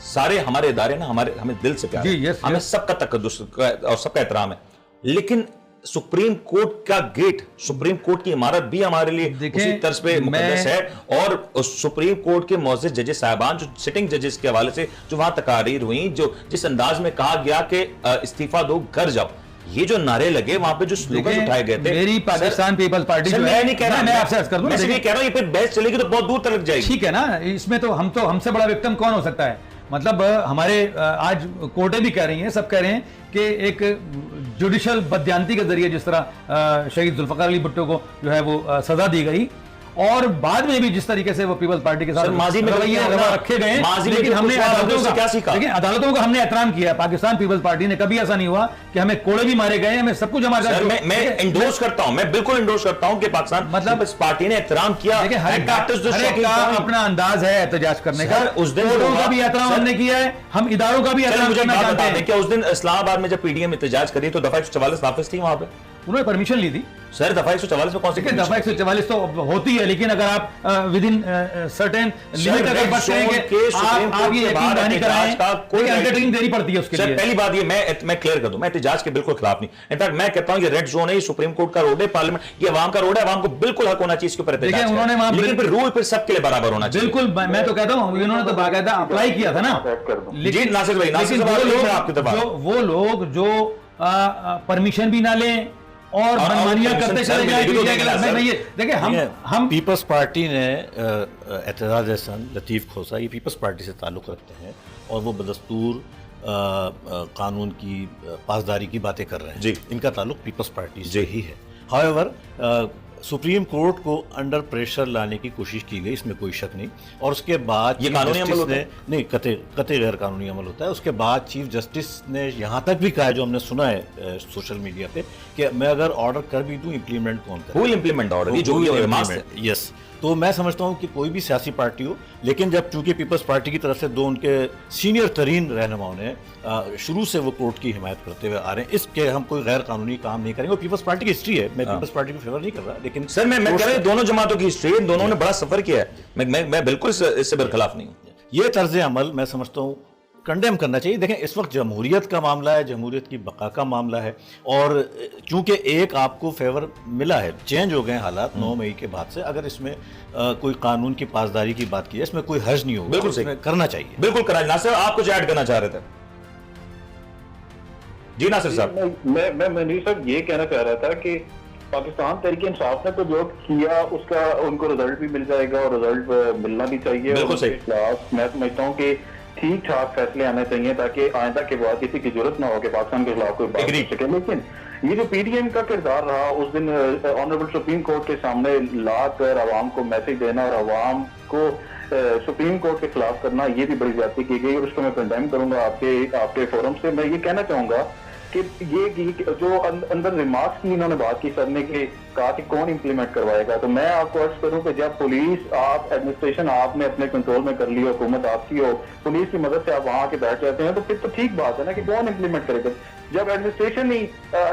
S1: सारे हमारे इदारे ना हमें दिल से प्यार है, हमें सबका तकद्दुस और सबका एहतराम है, लेकिन सुप्रीम कोर्ट का गेट, सुप्रीम कोर्ट की इमारत भी हमारे लिए उसी तर्ज पे मुकद्दस है। और सुप्रीम कोर्ट के मौजूद जजेस साहबान, जो सिटिंग जजेस के हवाले से जो वहां तकारीर हुई, जो जिस अंदाज में कहा गया कि इस्तीफा दो घर जाओ, ये जो नारे लगे वहां पे जो स्लोगन उठाए गए थे,
S2: मेरी पाकिस्तान पीपल्स पार्टी जो है,
S1: मैं नहीं कह रहा,
S2: मैं आपसे अर्ज कर दूं,
S1: मैं सिर्फ ये कह रहा हूं ये फिर बहस चलेगी तो बहुत दूर तक जाएगी।
S2: ठीक है ना, इसमें तो हमसे बड़ा विक्टिम कौन हो सकता है? मतलब हमारे आज कोर्टें भी कह रही हैं, सब कह रहे हैं कि एक जुडिशल बदयांती के जरिए जिस तरह शहीद जुल्फिकार अली भुट्टो को जो है वो सजा दी गई, और बाद में भी जिस तरीके से वो पीपल्स पार्टी के साथ
S1: माजी में
S2: रखे गए, लेकिन हमने अदालतों का हमने एहतराम किया। पाकिस्तान पीपल्स पार्टी ने कभी ऐसा नहीं हुआ कि हमें कोड़े भी मारे गए, हमें सब कुछ हमारा।
S1: मैं इंडोर्स करता हूं, मैं बिल्कुल इंडोर्स करता हूं कि पाकिस्तान मतलब इस पार्टी ने एहतराम किया।
S2: हर का अपना अंदाज है एहतजाज करने का,
S1: उस दिन
S2: का भी एहतराम हमने किया है, हम इदारों का भी एहतराम करना चाहते हैं।
S1: क्या उस दिन इस्लामाबाद में जब पीडीएम एहतजाज करी तो दफा 144 नाफिज थी वहां पे?
S2: उन्होंने परमिशन ली थी
S1: सर। दफा 144 में कौन सी
S2: दफा 144 तो होती है, लेकिन अगर आप विद इन सर्टेन लिमिट अगर बचते हैं कि आप ये यकीन नहीं कराएं, कोई अंडरटेकिंग देनी पड़ती है उसके लिए।
S1: पहली बात ये मैं क्लियर कर दूं, मैं एहतजाज के बिल्कुल खिलाफ नहीं। इनफैक्ट मैं कहता हूं ये रेड जोन है, ये सुप्रीम कोर्ट का रोड है, पार्लियामेंट ये आवाम का रोड है, आवाम को बिल्कुल हक होना चाहिए इसके ऊपर एहतजाज करने, लेकिन फिर रूल फिर सबके लिए बराबर होना चाहिए।
S2: बिल्कुल, मैं तो कहता हूं इन्होंने तो बाकायदा अप्लाई किया था ना।
S1: लेकिन नासिर भाई,
S2: वो लोग जो परमिशन भी ना लें और मनमानियां करते चले जाए। देखिए हम
S4: पीपल्स पार्टी ने एतजाज एहसन, लतीफ़ खोसा, ये पीपल्स पार्टी से ताल्लुक़ रखते हैं और वो बदस्तूर कानून की पासदारी की बातें कर रहे हैं। जी, इनका ताल्लुक़ पीपल्स पार्टी से ही है। हाउएवर सुप्रीम कोर्ट को अंडर प्रेशर लाने की कोशिश की गई, इसमें कोई शक नहीं। और उसके बाद
S1: ये कानूनी अमल होता है?
S4: नहीं, कतई गैर कानूनी अमल होता है। उसके बाद चीफ जस्टिस ने यहाँ तक भी कहा, जो हमने सुना है सोशल मीडिया पे, कि मैं अगर ऑर्डर कर भी दूं, इम्प्लीमेंट कौन करे?
S1: Who will implement order? ये जो भी
S4: यस। तो मैं समझता हूँ कि कोई भी सियासी पार्टी हो, लेकिन जब चूंकि पीपल्स पार्टी की तरफ से दो उनके सीनियर तरीन रहनुमाओं ने शुरू से वो कोर्ट की हिमायत करते हुए आ रहे हैं, इसके हम कोई गैर कानूनी काम नहीं करेंगे। पीपल्स पार्टी की हिस्ट्री है, मैं पीपल्स पार्टी को फेवर नहीं कर रहा, लेकिन
S1: सर मैं कह रहा हूं दोनों जमातों की हिस्ट्री है, दोनों ने बड़ा सफर किया है। मैं बिल्कुल इससे बरखिलाफ नहीं हूं।
S4: ये तर्ज अमल मैं समझता हूँ कंडेम करना चाहिए। देखें, इस वक्त जमहूरियत का मामला है, जमहूरियत की बका का मामला है, और चूंकि एक आपको फेवर मिला है, चेंज हो गए हालात 9 मई के बाद से, अगर इसमें कोई कानून की पासदारी की बात की है, इसमें कोई हर्ज नहीं होगा,
S1: बिल्कुल
S4: इसमें करना चाहिए।
S1: बिल्कुल करना। नासिर, आप कुछ ऐड करना चाह रहे थे? जी नासिर साहब।
S5: मैं मनीष साहब ये कहना चाह रहा था कि पाकिस्तान तहरीक इंसाफ ने तो जो किया उसका उनको रिजल्ट भी मिल जाएगा और रिजल्ट मिलना भी चाहिए।
S1: बिल्कुल सही।
S5: मैं समझता हूँ कि ठीक ठाक फैसले आने चाहिए ताकि आइंदा के बाद किसी की जरूरत ना हो कि पाकिस्तान के खिलाफ कोई बात कर सके। लेकिन ये जो पीडीएम का किरदार रहा उस दिन ऑनरेबल सुप्रीम कोर्ट के सामने लाकर आवाम को मैसेज देना और आवाम को सुप्रीम कोर्ट के खिलाफ करना, ये भी बड़ी ज्यादती की गई और उसको मैं कंडेम करूंगा आपके फोरम से। मैं ये कहना चाहूंगा कि ये जो अंदर रिमार्क्स की इन्होंने बात की, सर ने कहा कि कौन इंप्लीमेंट करवाएगा, तो मैं आपको अर्ज करूं कि जब पुलिस, आप एडमिनिस्ट्रेशन आपने अपने कंट्रोल में कर ली, हुकूमत आपकी हो, पुलिस की मदद से आप वहां आके बैठ जाते हैं, तो फिर तो ठीक बात है ना कि कौन इंप्लीमेंट करेगा जब एडमिनिस्ट्रेशन ही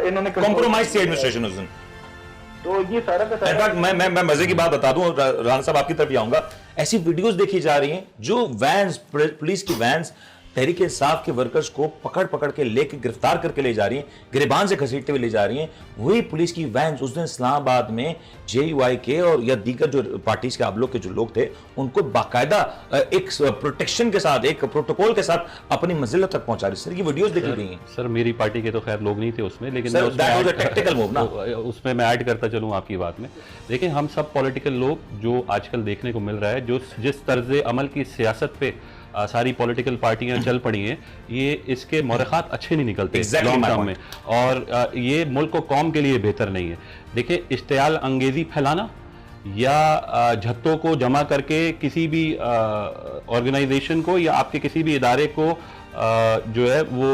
S5: इन्होंने
S1: कॉम्प्रोमाइज किया एडमिनिस्ट्रेशन उस दिन।
S5: तो ये सारा का सारा
S1: मैं मजे की बात बता दूं, राना साहब आपकी तरफ ही आऊंगा। ऐसी वीडियोस देखी जा रही हैं जो वैन्स, पुलिस की वैन्स तहरीक इंसाफ के वर्कर्स को पकड़ पकड़ के लेके गिरफ्तार करके ले जा रही हैं, गिरबान से घसीटते हुए ले जा रही हैं। वही पुलिस की वैन उस दिन इस्लामाबाद में JUI के और या दीगर जो पार्टीज के आप लोग के जो लोग थे उनको बाकायदा एक प्रोटेक्शन के साथ, एक प्रोटोकॉल के साथ अपनी मंजिल तक पहुंचा रही। सर ये वीडियोस देखी गई हैं।
S3: सर मेरी पार्टी के तो खैर लोग नहीं थे उसमें, लेकिन
S1: सर,
S3: मैं उसमें
S1: that was a
S3: add-
S1: tactical move ना?
S3: उसमें मैं ऐड करता चलूँ आपकी बात में। देखिए हम सब पॉलिटिकल लोग जो आजकल देखने को मिल रहा है, जो जिस तर्ज अमल की सियासत पे सारी पॉलिटिकल पार्टियां चल पड़ी हैं, ये इसके मौरख़ात अच्छे नहीं निकलते
S1: Exactly
S3: long
S1: my
S3: term
S1: point.
S3: में, और ये मुल्क व कौम के लिए बेहतर नहीं है। देखिए इश्तियाल अंगेज़ी फैलाना या झत्तों को जमा करके किसी भी ऑर्गेनाइजेशन को या आपके किसी भी इदारे को जो है वो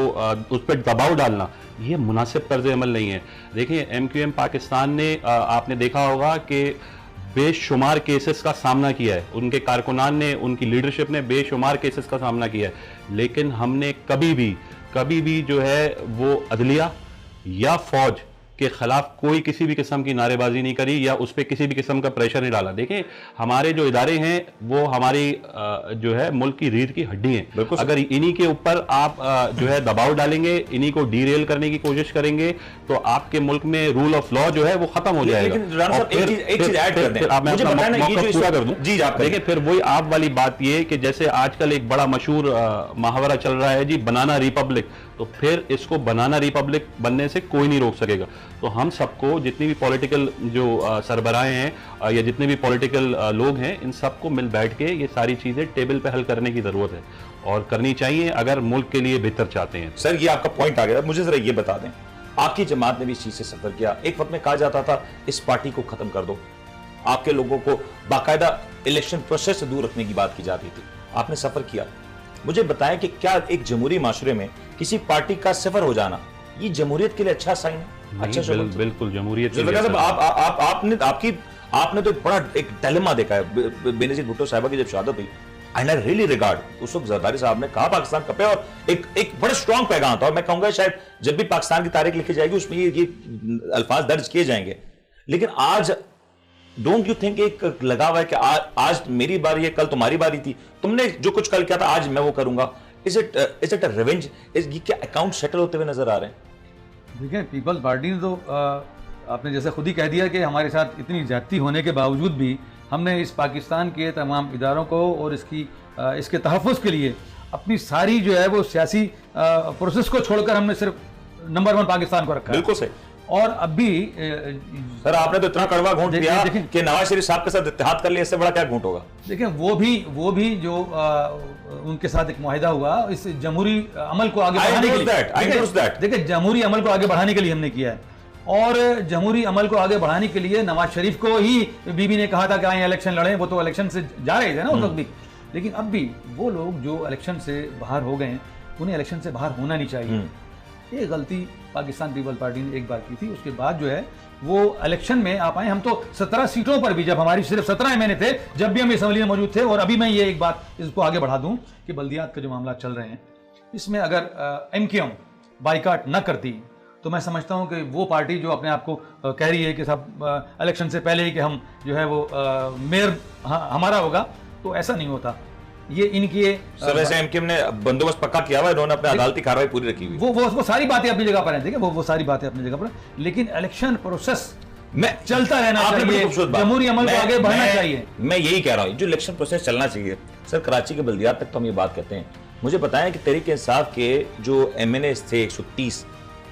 S3: उस पर दबाव डालना, ये मुनासिब तर्ज अमल नहीं है। देखिए MQM पाकिस्तान ने आपने देखा होगा कि बेशुमार केसेस का सामना किया है, उनके कारकुनान ने, उनकी लीडरशिप ने बेशुमार केसेस का सामना किया है, लेकिन हमने कभी भी जो है वो अदलिया या फौज के खिलाफ कोई किसी भी किस्म की नारेबाजी नहीं करी या उस पर किसी भी किस्म का प्रेशर नहीं डाला। देखें हमारे जो इदारे हैं वो हमारी जो है मुल्क की रीढ़ की हड्डी हैं। अगर इन्हीं के ऊपर आप जो है दबाव डालेंगे, इन्हीं को डीरेल करने की कोशिश करेंगे, तो आपके मुल्क में रूल ऑफ लॉ जो है वो खत्म हो जाएगा।
S1: लेकिन राणा साहब, एक चीज ऐड कर दें। मुझे बताया ना, ये जो
S3: पूरा कर दूं।
S1: जी आप
S3: देखिए फिर वही आप वाली बात ये कि जैसे आजकल एक बड़ा मशहूर मुहावरा चल रहा है जी, बनाना रिपब्लिक, तो फिर इसको बनाना रिपब्लिक बनने से कोई नहीं रोक सकेगा। तो हम सबको, जितनी भी पॉलिटिकल जो सरबराहें हैं या जितने भी पॉलिटिकल लोग हैं, इन सबको मिल बैठ के ये सारी चीज़ें टेबल पे हल करने की ज़रूरत है और करनी चाहिए अगर मुल्क के लिए बेहतर चाहते हैं।
S1: सर ये आपका पॉइंट आ गया। मुझे जरा ये बता दें, आपकी जमात ने भी इस चीज से सफर किया। एक वक्त में कहा जाता था इस पार्टी को खत्म कर दो, आपके लोगों को बाकायदा इलेक्शन प्रोसेस से दूर रखने की बात की जाती थी। आपने सफर किया, मुझे बताएं कि क्या एक जमहूरी माशरे में किसी पार्टी का सफर हो जाना ये जमहूरियत के लिए अच्छा साइन है? अच्छा
S3: बिल्कुल जमहूरियत के
S1: जुल्फिकार
S3: लिए
S1: साहब, आपने तो बड़ा एक डिलेमा देखा है। बेनजीर भुट्टो साहिबा की जब शहादत हुई, एंड आई रियली रिगार्ड, उस वक्त जरदारी साहब ने कहा पाकिस्तान कपे, और एक बड़ा स्ट्रॉन्ग पैगाम था। और मैं कहूंगा शायद जब भी पाकिस्तान की तारीख लिखी जाएगी उसमें ये अल्फाज दर्ज किए जाएंगे। लेकिन आज डोंट यू थिंक एक लगा हुआ है कि आज मेरी बारी है, कल तुम्हारी बारी थी, तुमने जो कुछ कल किया था आज मैं वो करूंगा। Is it a revenge? ये क्या अकाउंट सेटल होते हुए नजर आ रहे हैं?
S2: देखिए पीपल्स पार्टी ने तो आपने जैसे खुद ही कह दिया कि हमारे साथ इतनी ज्यादती होने के बावजूद भी हमने इस पाकिस्तान के तमाम इदारों को और इसके तहफ़्फ़ुज़ के लिए अपनी सारी जो है वो सियासी प्रोसेस को छोड़कर हमने सिर्फ नंबर 1 पाकिस्तान को रखा है।
S1: बिल्कुल सही।
S2: और अब भी
S1: सर आपने तो इतना कड़वा घूंट दिया कि नवाज शरीफ साहब के साथ इत्तेहाद कर लिया, इससे बड़ा क्या घूंट होगा?
S2: देखिए वो भी जो उनके साथ एक मुआहिदा हुआ इस जमहूरी अमल को आगे बढ़ाने के लिए, देखिए जमहूरी अमल को आगे बढ़ाने के लिए हमने किया है। और जमहूरी अमल को आगे बढ़ाने के लिए नवाज शरीफ को ही बीबी ने कहा था कि आए इलेक्शन लड़ें, वो तो इलेक्शन से जा रहे थे ना उस वक्त भी। लेकिन अब भी वो लोग जो इलेक्शन से बाहर हो गए उन्हें इलेक्शन से बाहर होना नहीं चाहिए। ये गलती पाकिस्तान पीपल पार्टी ने एक बार की थी, उसके बाद जो है वो इलेक्शन में आप आए। हम तो 17 सीटों पर भी, जब हमारी सिर्फ 17 एमएनए थे, जब भी हम असम्बली में मौजूद थे। और अभी मैं ये एक बात इसको आगे बढ़ा दूं कि बल्दियात का जो मामला चल रहे हैं, इसमें अगर MQM बाइकाट न करती तो मैं समझता हूं कि वो पार्टी जो अपने आप को कह रही है कि सब इलेक्शन से पहले ही कि हम जो है वो मेयर हमारा होगा, तो ऐसा नहीं होता। ये इनकी
S1: सर वैसे MQM ने बंदोबस्त पक्का किया हुआ, इन्होंने अपनी अदालती कार्रवाई पूरी रखी हुई।
S2: वो सारी बातें अपनी जगह पर हैं, देखिए वो सारी बातें अपनी जगह पर, लेकिन इलेक्शन प्रोसेस में चलता रहना चाहिए, जमहूरी अमल को आगे बढ़ना चाहिए।
S1: मैं यही कह रहा हूँ, जो इलेक्शन प्रोसेस चलना चाहिए। सर कराची के बल्दियात तक तो हम ये बात कहते हैं। मुझे बताएं कि तहरीक इंसाफ के जो MNAs थे 130,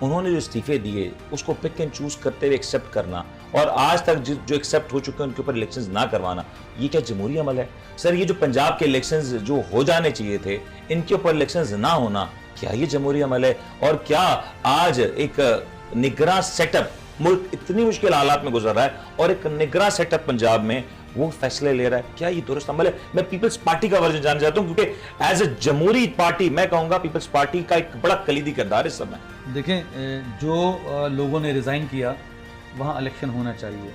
S1: उन्होंने जो इस्तीफे दिए उसको पिक एंड चूज करते हुए एक्सेप्ट करना, और आज तक जो एक्सेप्ट हो चुके हैं उनके ऊपर इलेक्शंस ना करवाना, ये क्या जमहूरी अमल है? सर ये जो पंजाब के इलेक्शंस जो हो जाने चाहिए थे, इनके ऊपर इलेक्शंस ना होना, क्या ये जमहूरी अमल है? और क्या आज एक निगरां सेटअप, मुल्क इतनी मुश्किल हालात में गुजर रहा है और एक निगरां सेटअप पंजाब में वो फैसले ले रहा है, क्या ये दुरुस्त अमल है? मैं पीपल्स पार्टी का वर्जन जानना चाहता हूं, क्योंकि एज ए जमहूरी पार्टी मैं कहूंगा पीपल्स पार्टी का एक बड़ा कलीदी किरदार इस समय।
S2: देखें जो लोगों ने रिजाइन किया वहाँ इलेक्शन होना चाहिए,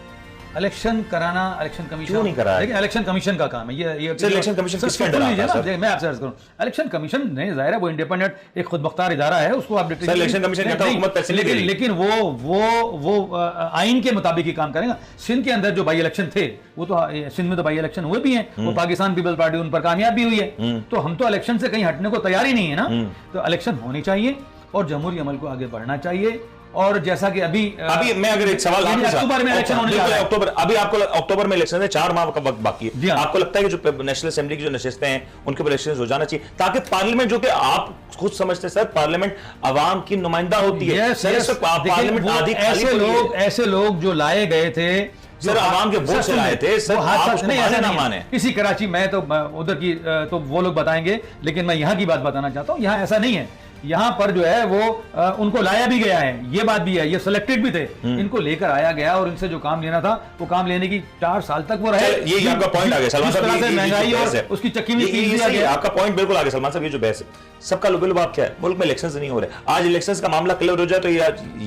S2: इलेक्शन कराना इलेक्शन कमीशन
S1: क्यों नहीं कराया?
S2: लेकिन इलेक्शन कमीशन का काम है ये
S1: सर, इलेक्शन कमीशन
S2: सर,
S1: किसके
S2: सुन
S1: अंडर आता
S2: लीजिए
S1: है,
S2: ना,
S1: सर?
S2: देखिए, मैं आपसे अर्ज करूं, इलेक्शन कमीशन नहीं, जाहिर है वो इंडिपेंडेंट एक खुद मुख्तार इदारा है, उसको आप
S1: सर, इलेक्शन कमीशन कहता है हुकूमत पैसे नहीं दे रही।
S2: लेकिन वो आइन के मुताबिक ही काम करेगा। सिंध के अंदर जो बाई इलेक्शन थे वो तो सिंध में तो बाई इलेक्शन हुए भी हैं, वो पाकिस्तान पीपल्स पार्टी उन पर कामयाब भी हुई है, तो हम तो इलेक्शन से कहीं हटने को तैयार ही नहीं है ना। तो इलेक्शन होनी चाहिए और जमहूरी अमल को आगे बढ़ना चाहिए। और जैसा कि अभी
S1: मैं अगर एक सवाल आपके साथ-
S2: अक्टूबर में इलेक्शन होने जा रहा है।
S1: अक्टूबर, अभी आपको अक्टूबर में इलेक्शन है, 4 माह का वक्त बाकी
S2: जी
S1: है।
S2: हाँ।
S1: आपको लगता है कि जो नेशनल असेंबली की जो नशिस्तें हैं उनके ऊपर इलेक्शन हो जाना चाहिए, ताकि पार्लियामेंट, जो कि आप खुद समझते हैं सर, पार्लियामेंट आवाम की नुमाइंदा होती है।
S2: Yes,
S1: सर,
S2: yes,
S1: इस वक्त पार्लियामेंट
S2: देखिए, वो
S1: आधी खाली पड़ी है।
S2: ऐसे लोग जो लाए गए थे,
S1: सर, आवाम के वोट से लाए थे, सर, आप उसको
S2: नहीं,
S1: माने
S2: ऐसा
S1: ना
S2: नहीं है।
S1: माने।
S2: इसी कराची में तो उधर की तो वो लोग बताएंगे, लेकिन मैं यहाँ की बात बताना चाहता हूँ, यहाँ ऐसा नहीं है। यहाँ पर जो है वो उनको लाया भी गया है, ये बात भी है, ये सिलेक्टेड भी थे, इनको लेकर आया गया और इनसे जो काम लेना था वो काम लेने की 4 साल तक वो रहे।
S1: ये आपका पॉइंट आ गया सलमान साहब, ये
S2: महंगाई
S1: जो
S2: और
S1: बहस है,
S2: उसकी चक्की में
S1: ये
S2: पीस दिया
S1: सही है,
S2: गया।
S1: आपका पॉइंट बिल्कुल आ गया सलमान साहब। ये जो बहस है, सबका लुबलुबाब क्या है, मुल्क में इलेक्शंस नहीं हो रहे। आज इलेक्शंस का मामला क्लियर हो जाए तो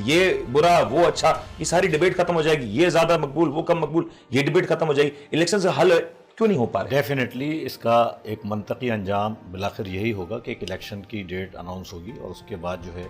S1: ये बुरा, वो अच्छा, ये सारी डिबेट खत्म हो जाएगी। ये ज्यादा मकबूल, वो कम मकबूल, ये डिबेट खत्म हो जाएगी। इलेक्शन से हल क्यों नहीं हो पा रहे?
S4: डेफिनेटली इसका एक मंतकी अंजाम बिलाखिर यही होगा कि एक इलेक्शन की डेट अनाउंस होगी और उसके बाद जो है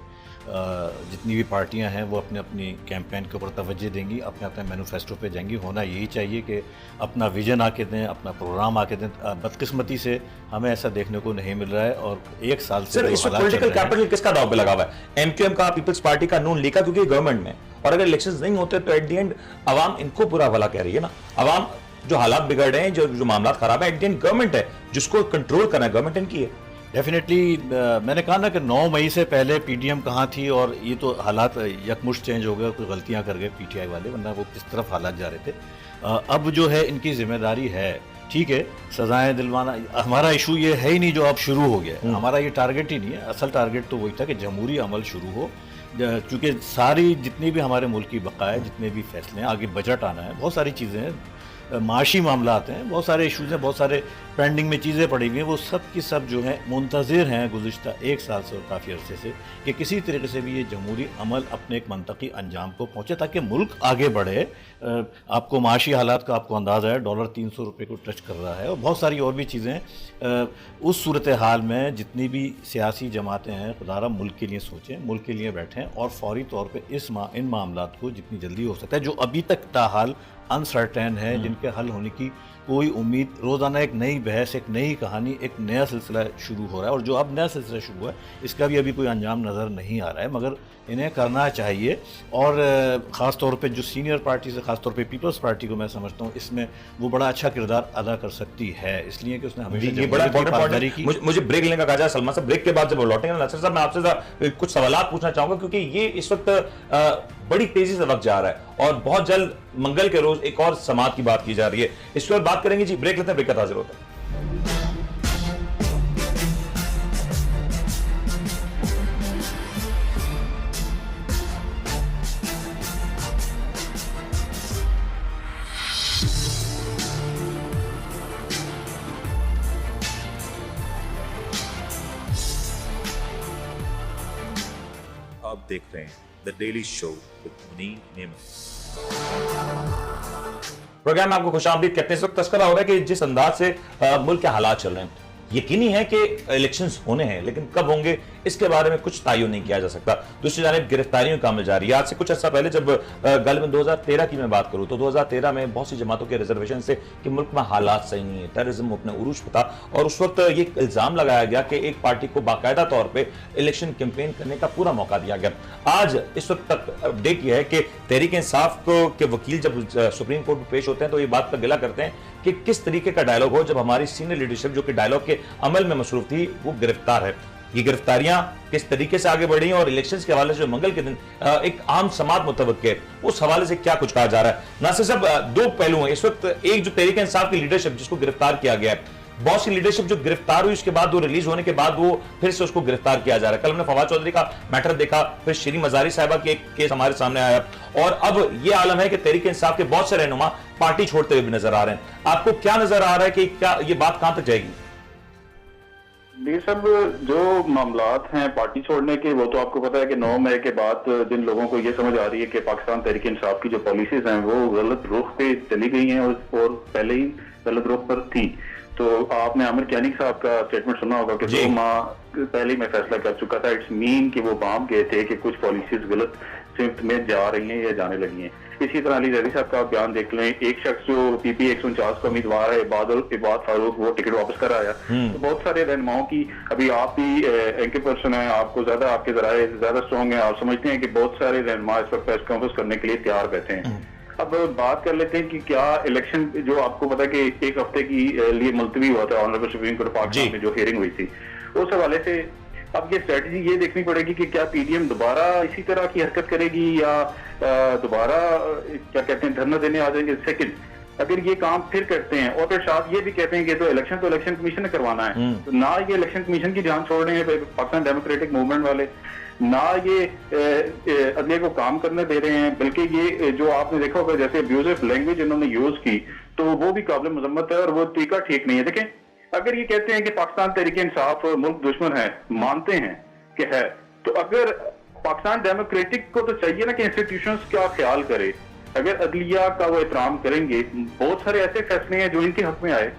S4: जितनी भी पार्टियां हैं वो अपने अपनी कैंपेन के ऊपर तवज्जो देंगी, अपने अपने मैनिफेस्टो पे जाएंगी। होना यही चाहिए कि अपना विजन आके दें, अपना प्रोग्राम आके दें। बदकिस्मती से हमें ऐसा देखने को नहीं मिल रहा है और एक साल से
S1: सर,
S4: जो
S1: इस वक्त
S4: हालात चल
S1: पॉलिटिकल
S4: रहे हैं-
S1: कैपिटल किसका दाव पे लगा हुआ है? एमक्यूएम का, पीपल्स पार्टी का, नून लीग का, क्योंकि गवर्नमेंट में। और अगर इलेक्शंस नहीं होते तो एट द एंड अवाम इनको बुरा भला कह रही है ना। अवाम जो हालात बिगड़ रहे हैं, जो मामला खराब है, एट द एंड गवर्नमेंट है जिसको कंट्रोल करना है, गवर्नमेंट इनकी है।
S4: डेफिनेटली मैंने कहा ना कि 9 मई से पहले पीडीएम कहाँ थी और ये तो हालात यकमुश्त चेंज हो गए, कुछ गलतियां कर गए पीटीआई वाले, वरना वो किस तरफ हालात जा रहे थे। अब जो है इनकी जिम्मेदारी है, ठीक है, सजाएं दिलवाना हमारा इशू ये है ही नहीं जो अब शुरू हो गया है। हमारा ये टारगेट ही नहीं है। असल टारगेट तो वही था कि जमहूरी अमल शुरू हो, क्योंकि सारी जितनी भी हमारे मुल्क की बकाया, जितने भी फैसले हैं, आगे बजट आना है, बहुत सारी चीज़ें हैं, माशी मामला आते हैं, बहुत सारे इशूज़ हैं, बहुत सारे पेंडिंग में चीज़ें पड़ी हुई हैं, वो सब की सब जो हैं मुंतज़िर हैं गुज़िश्ता 1 साल से और काफ़ी अरसे से कि किसी तरीके से भी ये जमहूरी अमल अपने एक मंतकी अंजाम को पहुँचे ताकि मुल्क आगे बढ़े। आपको माशी हालात का आपको अंदाज़ा है, डॉलर 300 रुपये को टच कर रहा है और बहुत सारी और भी चीज़ें। उस सूरत हाल में जितनी भी सियासी जमातें हैं, खुदारा मुल्क के लिए सोचें, मुल्क के लिए बैठें और फौरी तौर पर इन मामलात को जितनी जल्दी हो सकता है, जो अभी तक ताहाल अनसर्टेन है, जिनके हल होने की कोई उम्मीद, रोज़ाना एक नई बहस, एक नई कहानी, एक नया सिलसिला शुरू हो रहा है और जो अब नया सिलसिला शुरू हुआ है इसका भी अभी कोई अंजाम नज़र नहीं आ रहा है, मगर इन्हें करना चाहिए। और ख़ास तौर पे जो सीनियर पार्टी से, ख़ास तौर पे पीपल्स पार्टी को मैं समझता हूँ इसमें वो बड़ा अच्छा किरदार अदा कर सकती है, इसलिए कि उसने हमेशा
S1: ये बड़ा
S4: जमहूरियत की
S1: इंपॉर्टेंट
S4: पासदारी
S1: पॉइंट है। मुझे ब्रेक लेने का कहा जाए सलमान साहब, ब्रेक के बाद जब लौटेंगे नासिर साहब, मैं आपसे कुछ सवाल पूछना चाहूंगा, क्योंकि ये इस वक्त बड़ी तेजी से वक्त जा रहा है और बहुत जल्द मंगल के रोज एक और समाज की बात की जा रही है। इस पर बात करेंगे जी, ब्रेक लेते हैं, ब्रेक का हाजिर होता है।
S6: आप देख रहे हैं the daily show with Munir नेमत।
S1: प्रोग्राम में आपको खुशामदीद कहते हैं। इस वक्त तस्करा हो रहा है कि जिस अंदाज से मुल्क के हालात चल रहे हैं, यकीनी है कि इलेक्शंस होने हैं, लेकिन कब होंगे इसके बारे में कुछ तयन नहीं किया जा सकता। दूसरी जानिब गिरफ्तारियों का अमल जारी है। आज से कुछ अर्सा पहले जब गालिबन 2013 की मैं बात करूं तो 2013 में बहुत सी जमातों के रिजर्वेशन से कि मुल्क में हालात सही नहीं है, टेररिज्म अपने उरूज पर था और उस वक्त ये इल्जाम लगाया गया कि एक पार्टी को बाकायदा तौर पर इलेक्शन कैंपेन करने का पूरा मौका दिया गया। आज इस वक्त तक अपडेट यह है कि तहरीक इंसाफ के वकील जब सुप्रीम कोर्ट में पेश होते हैं तो ये बात का गिला करते हैं कि किस तरीके का डायलॉग हो जब हमारी सीनियर लीडरशिप जो कि डायलॉग के अमल में मसरूफ थी वो गिरफ्तार है। ये गिरफ्तारियां किस तरीके से आगे बढ़ी और इलेक्शंस के हवाले से जो मंगल के दिन एक आम समात मुतवक्किल है, उस हवाले से क्या कुछ कहा जा रहा है। नासिर साहब, दो पहलू हैं इस वक्त। एक जो तहरीक इंसाफ की लीडरशिप जिसको गिरफ्तार किया गया है, बहुत सी लीडरशिप जो गिरफ्तार हुई उसके बाद वो रिलीज होने के बाद वो फिर से उसको गिरफ्तार किया जा रहा है। कल हमने फवाद चौधरी का मैटर देखा, फिर श्री मजारी साहिबा के एक केस हमारे सामने आया और अब ये आलम है कि तहरीक इंसाफ के बहुत से रहनुमा पार्टी छोड़ते हुए भी नजर आ रहे हैं। आपको क्या नजर आ रहा है कि क्या ये बात कहां तक जाएगी?
S5: ये सब जो मामलात हैं पार्टी छोड़ने के, वो तो आपको पता है कि 9 मई के बाद जिन लोगों को ये समझ आ रही है कि पाकिस्तान तहरीक इंसाफ की जो पॉलिसीज हैं वो गलत रुख पे चली गई हैं और पहले ही गलत रुख पर थी। तो आपने आमिर कियानी साहब का स्टेटमेंट सुना होगा कि 2 माह पहले ही मैं फैसला कर चुका था, इट्स मीन कि वो बाम गए थे कि कुछ पॉलिसीज गलत सिमत में जा रही हैं या जाने लगी हैं। इसी तरह अली जैदी साहब का आप बयान देख लें, एक शख्स जो पीपी 149 का उम्मीदवार है इबाद फारूक, वो टिकट वापस कर आया। तो बहुत सारे रहनुमाओं की, अभी आप भी एंकर पर्सन है, आपको ज्यादा, आपके जराए ज्यादा स्ट्रॉन्ग है, आप समझते हैं कि बहुत सारे रहनुमा इस वक्त प्रेस कॉन्फ्रेंस करने के लिए तैयार बैठे हैं। अब बात कर लेते हैं कि क्या इलेक्शन, जो आपको पता है कि 1 हफ्ते की लिए मुलतवी हुआ था ऑनरेबल सुप्रीम कोर्ट पाकिस्तान में जो हियरिंग हुई थी, उस हवाले से अब ये स्ट्रेटजी ये देखनी पड़ेगी कि क्या पीडीएम दोबारा इसी तरह की हरकत करेगी या दोबारा क्या कहते हैं धरना देने आ जाएंगे। सेकंड, अगर ये काम फिर करते हैं और फिर साथ ये भी कहते हैं कि तो इलेक्शन कमीशन ने करवाना है, तो ना ये इलेक्शन कमीशन की जान छोड़ रहे हैं पाकिस्तान डेमोक्रेटिक मूवमेंट वाले, ना ये अदलिया को काम करने दे रहे हैं, बल्कि ये जो आपने देखा होगा जैसे अब्यूजिव लैंग्वेज इन्होंने यूज की, तो वो भी काबिल मजम्मत है और वो तरीका ठीक नहीं है। देखें, अगर ये कहते हैं कि पाकिस्तान तहरीक इंसाफ मुल्क दुश्मन है, मानते हैं कि है, तो अगर पाकिस्तान डेमोक्रेटिक को तो चाहिए ना कि इंस्टीट्यूशंस का ख्याल करे, अगर अदलिया का वो एहतराम करेंगे। बहुत सारे ऐसे फैसले हैं जो इनके हक में आए,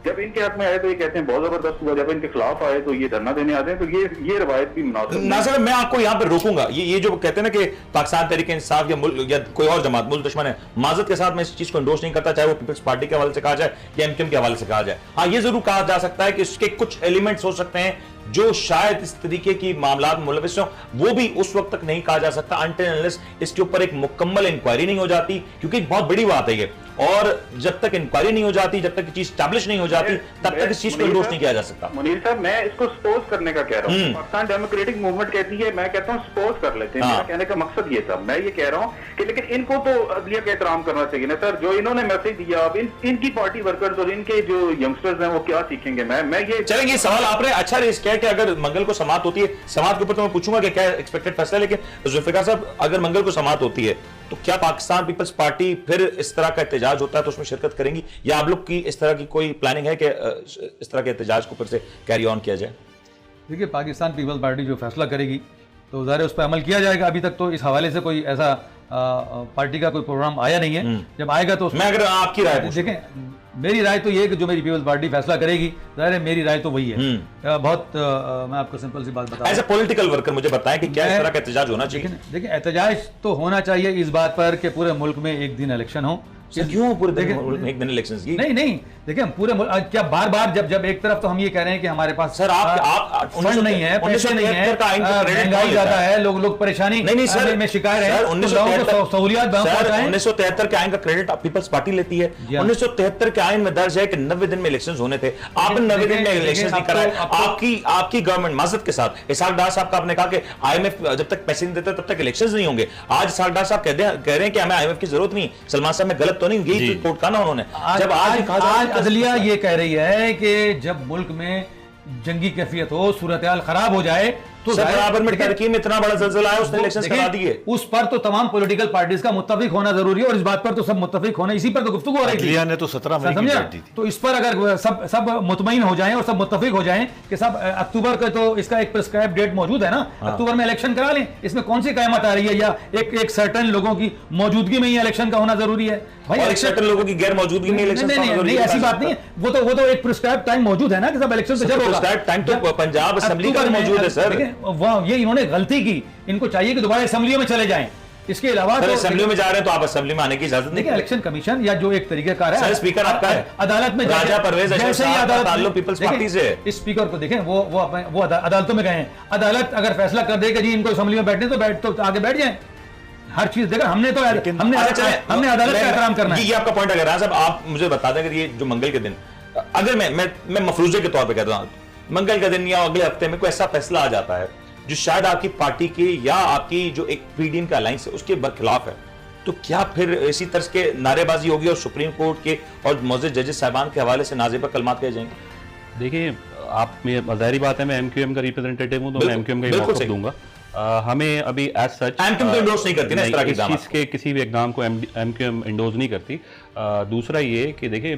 S5: जब इनके हक में आए तो ये कहते हैं बहुत जबरदस्त हुआ, जब इनके खिलाफ आए तो ये धरना देने आते हैं। तो ये रवायत भी मुनासिब
S1: नासिर, मैं आपको यहाँ पे रोकूंगा। ये जो कहते हैं ना कि पाकिस्तान तहरीक इंसाफ या कोई और जमात मुल्क दुश्मन है, माजरत के साथ मैं इस चीज को इंडोर्स नहीं करता, चाहे वो पीपल्स पार्टी के हवाले से कहा जाए या एमक्यूएम के हवाले से कहा जाए। हाँ, ये जरूर कहा जा सकता है कि इसके कुछ एलिमेंट्स हो सकते हैं जो शायद इस तरीके की मामला मुलविस हो, वो भी उस वक्त तक नहीं कहा जा सकता अनटिल अनलेस इसके ऊपर एक मुकम्मल इंक्वायरी नहीं हो जाती, क्योंकि एक बहुत बड़ी बात है ये। और जब तक इंक्वायरी नहीं हो जाती, जब तक चीज स्टैब्लिश नहीं हो जाती, तब तक इस चीज को इंडोर्स नहीं किया जा सकता।
S5: मुनीर साहब, मैं इसको सपोज करने का कह रहा हूँ। पाकिस्तान डेमोक्रेटिक मूवमेंट कहती है, मैं कहता हूँ सपोज कर लेते हैं। मेरा कहने का मकसद ये था, मैं ये कह रहा हूँ कि लेकिन इनको तो अदलिया का एहतराम करना चाहिए ना सर, जो इन्होंने मैसेज दिया। अब इनकी पार्टी वर्कर्स और इनके जो यंगस्टर्स हैं वो क्या सीखेंगे? मैं ये
S1: चलेंगे। सवाल आपने अच्छा रेस किया कि अगर मंगल को समात होती है, समात के ऊपर तो मैं पूछूंगा कि क्या एक्सपेक्टेड फैसला है, लेकिन जुल्फिकार साहब, अगर मंगल को समात होती है तो क्या पाकिस्तान पीपल्स पार्टी फिर इस तरह का एहतजाज होता है तो उसमें शिरकत करेंगी, या आप लोग की इस तरह की कोई प्लानिंग है कि इस तरह के एहतजाज को फिर से कैरी ऑन किया जाए?
S2: देखिए, पाकिस्तान पीपल्स पार्टी जो फैसला करेगी तो ज़ाहिर उस पर अमल किया जाएगा। अभी तक तो इस हवाले से कोई ऐसा पार्टी का कोई प्रोग्राम आया नहीं है। जब आएगा तो
S1: मैं अगर आपकी राय
S2: देखें, मेरी राय तो ये है कि जो मेरी पीपल्स पार्टी फैसला करेगी, जाहिर है मेरी राय तो वही है। बहुत मैं आपको सिंपल सी बात बताऊं,
S1: एज ए पॉलिटिकल वर्कर मुझे बताएं कि क्या इस तरह का एहतजाज होना चाहिए?
S2: देखिए, एहतजाज तो होना चाहिए इस बात पर कि पूरे मुल्क में एक दिन इलेक्शन हो।
S1: क्यों पूरे एक दिन इलेक्शंस की?
S2: नहीं, देखिए, हम पूरे क्या बार जब एक तरफ तो हम ये कह रहे हैं कि हमारे पास
S1: सर आप
S2: फंड नहीं है, पैसे नहीं है, महंगाई ज्यादा है, लोग परेशानी
S1: नहीं सर
S2: में शिकार है, सहूलियात
S1: 1973 के आइन का क्रेडिट पीपल्स पार्टी लेती है। 1973 के आइन में दर्ज है कि 90 दिन में इलेक्शंस होने थे, आपने 90 दिन में इलेक्शंस नहीं कराए। आपकी गवर्नमेंट माजरत के साथ इसाक डार साहब का आपने कहा कि आईएमएफ जब तक पैसे नहीं देता तब तक इलेक्शंस नहीं होंगे। आज इसाक डार साहब कह रहे हैं कि हमें आईएमएफ की जरूरत नहीं। सलमान साहब में गलत तो नहीं, यही रिपोर्ट कहा ना उन्होंने। जब
S2: आज अदलिया ये कह रही है कि जब मुल्क में जंगी कैफियत हो, सूरत हाल खराब हो जाए तो
S1: बराबर में टर्की में इतना बड़ा ज़लज़ला है, उसने इलेक्शंस करा दिए।
S2: उस पर तो तमाम पॉलिटिकल पार्टीज का मुत्तफिक होना जरूरी है, और इस बात पर तो सब मुत्तफिक होने, इसी पर तो गुफ्तगू हो रही थी।
S4: अदलिया ने तो 17 मई की डेट दी थी।
S2: तो इस पर अगर सब मुतमईन हो जाएं और सब मुत्तफिक हो जाएं कि सब अक्टूबर का तो इसका एक प्रिस्क्राइब डेट मौजूद है ना, अक्टूबर में इलेक्शन करा लें, इसमें कौन सी क़यामत आ रही है? या एक सर्टेन लोगों की मौजूदगी में ही इलेक्शन का होना जरूरी है भाई?
S1: एक सर्टेन लोगों की गैर मौजूदगी में इलेक्शन
S2: नहीं, ऐसी बात नहीं है। वो तो एक प्रिस्क्राइब टाइम मौजूद है ना कि सब इलेक्शन से जब
S1: प्रिस्क्राइब टाइम तो पंजाब असेंबली का मौजूद है सर।
S2: ये इन्होंने गलती की, इनको चाहिए कि दोबारा असेंबलियों में चले जाएं। इसके अलावा तो
S1: असेंबली में जा रहे हैं तो आप असेंबली में आने की इजाजत नहीं।
S2: इलेक्शन कमीशन या जो एक तरीके का है,
S1: स्पीकर आपका है,
S2: अदालत में
S1: राजा परवेज
S2: जैसे ही अदालत
S1: ताल्लुक पीपल्स पार्टी से,
S2: इस स्पीकर को देखें, वो अदालतों में गए हैं। अदालत अगर फैसला कर दे कि जी इनको असेंबली में बैठने तो आगे बैठ जाएं। हर चीज देखा हमने अदालत का एहतराम करना है।
S1: ये आपका पॉइंट अगर साहब आप मुझे बता दें, अगर ये जो मंगल के दिन, अगर मैं मफरूजे के तौर पे कहता हूं, मंगल के दिन या अगले हफ्ते में कोई ऐसा फैसला आ जाता है जो शायद आपकी पार्टी के या आपकी जो एक पीडीएम का अलायंस है उसके बरखिलाफ है, तो क्या फिर इसी तरह के नारेबाजी होगी और सुप्रीम कोर्ट के और मौजूद जजेस साहबान के हवाले से नाज़िबा कलमात कहे जाएंगे?
S3: देखिए, आप में ज़ाहिरी बात है, मैं एमक्यूएम का रिप्रेजेंटेटिव हूं तो मैं एमक्यूएम का ही मौक़िफ़ दूंगा। हमें अभी एज सच
S1: MQM तो endorse नहीं करती ना इस तरह के इक़दाम
S3: चीज़ के किसी भी इक़दाम को MQM इंडोर्स नहीं करती। दूसरा ये कि देखिए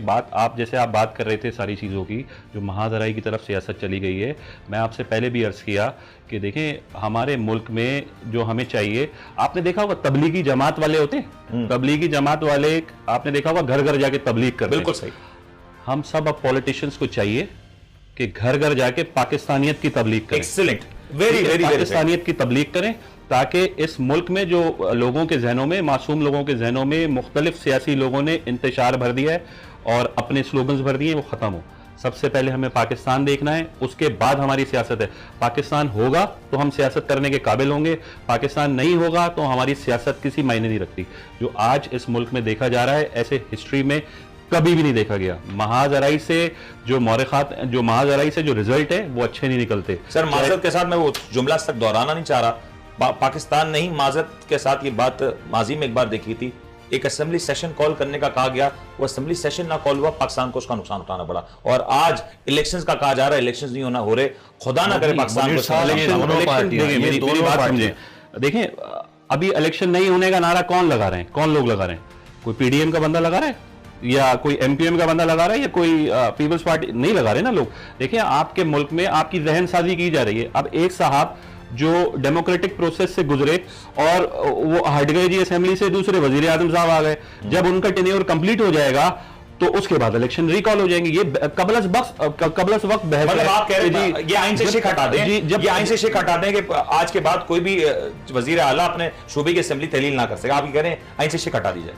S3: जैसे आप बात कर रहे थे सारी चीज़ों की, जो महाजराई की तरफ सियासत चली गई है, मैं आपसे पहले भी अर्ज़ किया कि देखें हमारे मुल्क में जो हमें चाहिए, आपने देखा होगा तबलीगी जमात वाले होते हैं, तबलीगी जमात वाले आपने देखा होगा घर घर जाके तबलीग करते हैं।
S1: बिल्कुल सही।
S3: हम सब अब पॉलिटिशियंस को चाहिए कि घर घर जाके पाकिस्तानियत की तबलीग करें।
S1: एक्सीलेंट, वेरी वेरी
S3: पाकिस्तानियत की तबलीग करें, ताकि इस मुल्क में जो लोगों के जहनों में, मासूम लोगों के जहनों में मुख्तलिफ सियासी लोगों ने इंतशार भर दिया है और अपने स्लोगन्स भर दिए, वो ख़त्म हो। सबसे पहले हमें पाकिस्तान देखना है, उसके बाद हमारी सियासत है। पाकिस्तान होगा तो हम सियासत करने के काबिल होंगे, पाकिस्तान नहीं होगा तो हमारी सियासत किसी मायने नहीं रखती। जो आज इस मुल्क में देखा जा रहा है, ऐसे हिस्ट्री में कभी भी नहीं देखा गया। महाजराई से जो रिजल्ट है वो अच्छे नहीं निकलते।
S1: सर माजरत के साथ मैं वो जुमला तक दोहराना नहीं चाह रहा, पाकिस्तान नहीं, माजरत के साथ ये बात माजी में एक बार देखी थी, एक असेंबली सेशन कॉल करने का कहा गया, वो असेंबली सेशन ना कॉल हुआ, पाकिस्तान को उसका नुकसान उठाना पड़ा। और आज इलेक्शंस का कहा जा रहा है, इलेक्शंस नहीं हो रहे, खुदा ना करे पाकिस्तान को।
S3: मेरी बात समझे, देखें अभी इलेक्शन नहीं होने का नारा कौन लगा रहे हैं, कौन लोग लगा रहे हैं? कोई पीडीएम का बंदा लगा रहा है या कोई एमपीएम का बंदा लगा रहा है या कोई पीपल्स पार्टी? नहीं लगा रहे ना लोग। देखिए आपके मुल्क में आपकी जहन साजी की जा रही है। अब एक साहब जो डेमोक्रेटिक प्रोसेस से गुजरे और वो हट गए जी असेंबली से, दूसरे वजीर आजम साहब आ गए, जब उनका टेन्योर कंप्लीट हो जाएगा तो उसके बाद इलेक्शन रिकॉल हो जाएंगे। ये कबलस वक्त बहस
S1: मतलब आप कह रहे हैं ये आइन से शिक हटा दें, ये आइन से शिक हटा दें कि आज के बाद कोई भी वजीर आला अपने सूबे की असेंबली तहलील ना कर सके। आप कह रहे हैं आइन से शिक हटा दी जाए।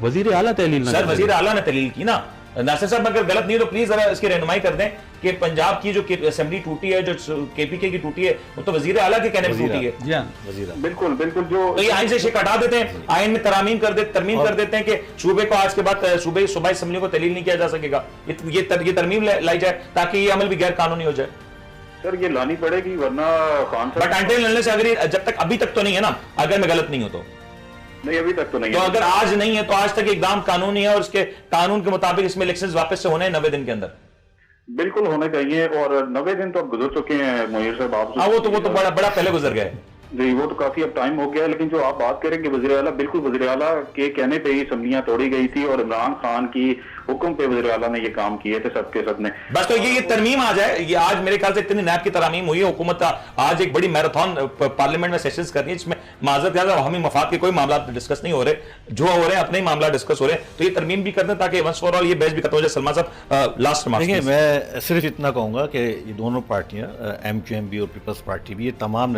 S3: वजीर आला तहलील ना,
S1: सर वजीर आला ने तहलील की ना। नासिर साहब अगर गलत नहीं तो प्लीज जरा इसकी रहनुमाई कर दें कि पंजाब की जो असेंबली टूटी है, जो केपीके की टूटी है, वो तो वजीर आला के कहने पर टूटी है।
S2: जी हाँ,
S5: बिल्कुल बिल्कुल। जो
S1: तो ये आइन से शिक हटा देते हैं, आइन में तरमीम कर देते हैं कि सूबे को आज के बाद सूबाई असेंबली को तहलील नहीं किया जा सकेगा। ये तरमीम लाई जाए ताकि ये अमल भी गैर कानूनी हो जाए।
S5: सर ये लानी पड़ेगी, वरना खान
S1: बट अंटिल से अगर जब तक अभी तक तो नहीं है ना, अगर मैं गलत नहीं हूं तो
S5: नहीं, अभी तक तो नहीं
S1: तो
S5: है।
S1: अगर आज नहीं है तो आज तक इकदाम कानूनी है और उसके कानून के मुताबिक इसमें इलेक्शंस वापस से होने हैं 90 दिन के अंदर।
S5: बिल्कुल होने चाहिए। और 90 दिन तो अब गुजर चुके हैं मुनीर साहब। आप
S1: हाँ वो तो बड़ा पहले गुजर गए
S5: जी, वो तो काफी अब टाइम हो गया है। लेकिन जो आप बात करें कि वज़ीर आला, बिल्कुल वज़ीर आला के कहने पे ही असम्बलियां तोड़ी गई थी और इमरान खान की हुक्म पे वज़ीर आला ने ये काम किए थे सबके सब ने।
S1: बस तो ये तरमीम आ जाए। ये आज मेरे ख्याल से इतनी नैब की तरमीम हुई है, हुकूमत आज एक बड़ी मैराथन पार्लियामेंट में सेशंस कर रही है, जिसमें माजरत याद हमी मफाद के कोई मामला डिस्कस नहीं हो रहे, जो हो रहे हैं अपने ही मामला डिस्कस हो रहे हैं। तो ये तरमीम भी कर दें ताकि वंस फॉर ऑल ये बहस भी खत्म हो जाए। सलमान साहब लास्ट रिमार्क।
S4: देखिए मैं सिर्फ इतना कहूँगा कि ये दोनों पार्टियाँ MQM भी और पीपल्स पार्टी भी, ये तमाम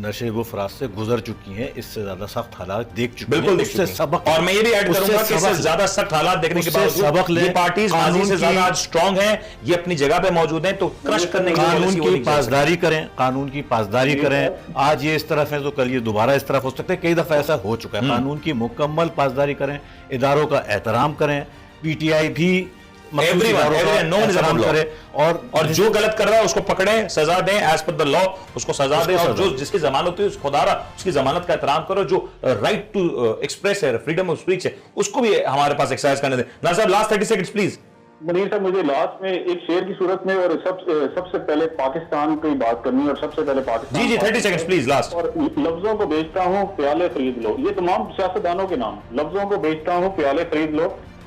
S4: नशे गुफरात से गुजर चुकी हैं, इससे ज्यादा सख्त हालात देख चुकी हैं।
S1: बिल्कुल
S4: उससे सबक,
S1: और मैं ये भी ऐड करूंगा कि इससे ज्यादा सख्त हालात देखने के बावजूद ये पार्टीज कानून से ज्यादा आज स्ट्रांग हैं, ये अपनी जगह पे मौजूद हैं। तो क्रश करने की
S4: कानून की पासदारी करें, कानून की पासदारी करें। आज ये इस तरफ है तो कल ये दोबारा इस तरफ हो सकता है, कई दफा ऐसा हो चुका है। कानून की मुकम्मल पासदारी करें, इदारों का एहतराम करें, PTI भी
S1: करे और जो गलत कर रहा है उसको पकड़े, सजा दें एज पर द लॉ, उसको सजा दें। और जो जिसकी जमानत हुई खुदारा उसकी जमानत का एहतराम करो। जो राइट टू एक्सप्रेस है, फ्रीडम ऑफ स्पीच है, उसको भी हमारे पास एक्सरसाइज करने दें। ना साहब लास्ट 30 सेकंड्स प्लीज।
S5: मुनीर साहब मुझे लास्ट में एक शेर की सूरत में और सबसे पहले पाकिस्तान की बात करनी है और सबसे पहले पाकिस्तान।
S1: जी 30 सेकंड्स प्लीज लास्ट।
S5: और लफ्जों को बेचता हूँ प्याले खरीद लो, ये तमाम सियासतदानों के नाम। लफ्जों को बेचता हूँ प्याले खरीद लो,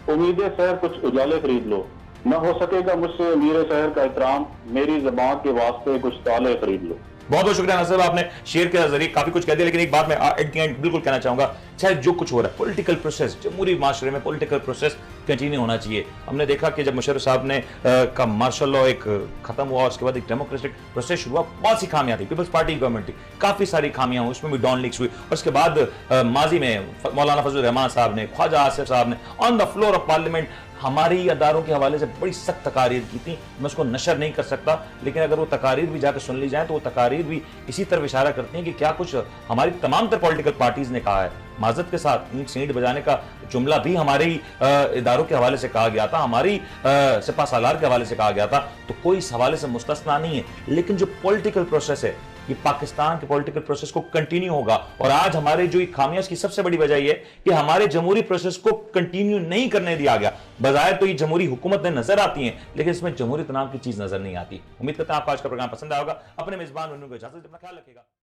S5: उम्मीदें शहर कुछ उजाले खरीद लो, न हो सकेगा मुझसे अमीर शहर का एहतराम, मेरी ज़बान के वास्ते कुछ ताले खरीद लो।
S1: बहुत बहुत शुक्रिया नासिर, आपने शेर के जरिए काफी कुछ कह दिया। लेकिन एक बात मैं एट द एंड बिल्कुल कहना चाहूंगा, चाहे जो कुछ हो रहा है पॉलिटिकल प्रोसेस, जमहूरी माशरे में पॉलिटिकल प्रोसेस कंटिन्यू होना चाहिए। हमने देखा कि जब मुशर्रफ साहब ने का मार्शल लॉ एक खत्म हुआ, उसके बाद एक डेमोक्रेटिक प्रोसेस शुरू हुआ, बहुत सी खामियां थी, पीपल्स पार्टी गवर्नमेंट थी, काफी सारी खामियां हुई, उसमें भी डॉन लीक्स हुई। और उसके बाद माजी में मौलाना फजल रहमान साहब ने, ख्वाजा आसिफ साहब ने on the floor of parliament हमारी अदारों के हवाले से बड़ी सख्त तकारीर की थी। मैं उसको नशर नहीं कर सकता, लेकिन अगर वो तकारीर भी जाकर सुन ली जाए तो वो तकारीर भी इसी तरफ इशारा करती हैं कि क्या कुछ हमारी तमाम तर पॉलिटिकल पार्टीज ने कहा है। माजरत के साथ ईंट सींट बजाने का जुमला भी हमारे ही इदारों के हवाले से कहा गया था, हमारी सिपा सालार के हवाले से कहा गया था। तो कोई इस हवाले से मुस्तस्ना नहीं है। लेकिन जो पॉलिटिकल प्रोसेस है, ये पाकिस्तान के पॉलिटिकल प्रोसेस को कंटिन्यू होगा। और आज हमारे जो खामियां की सबसे बड़ी वजह यह कि हमारे जमहूरी प्रोसेस को कंटिन्यू नहीं करने दिया गया। बजाय तो ये जमहूरी हुकूमतें नजर आती हैं, लेकिन इसमें जमहूरियत नाम की चीज नजर नहीं आती। उम्मीद करता हूं आपको आज का प्रोग्राम पसंद आएगा। अपने मेजबान को इजाजत दें, अपना ख्याल रखिएगा।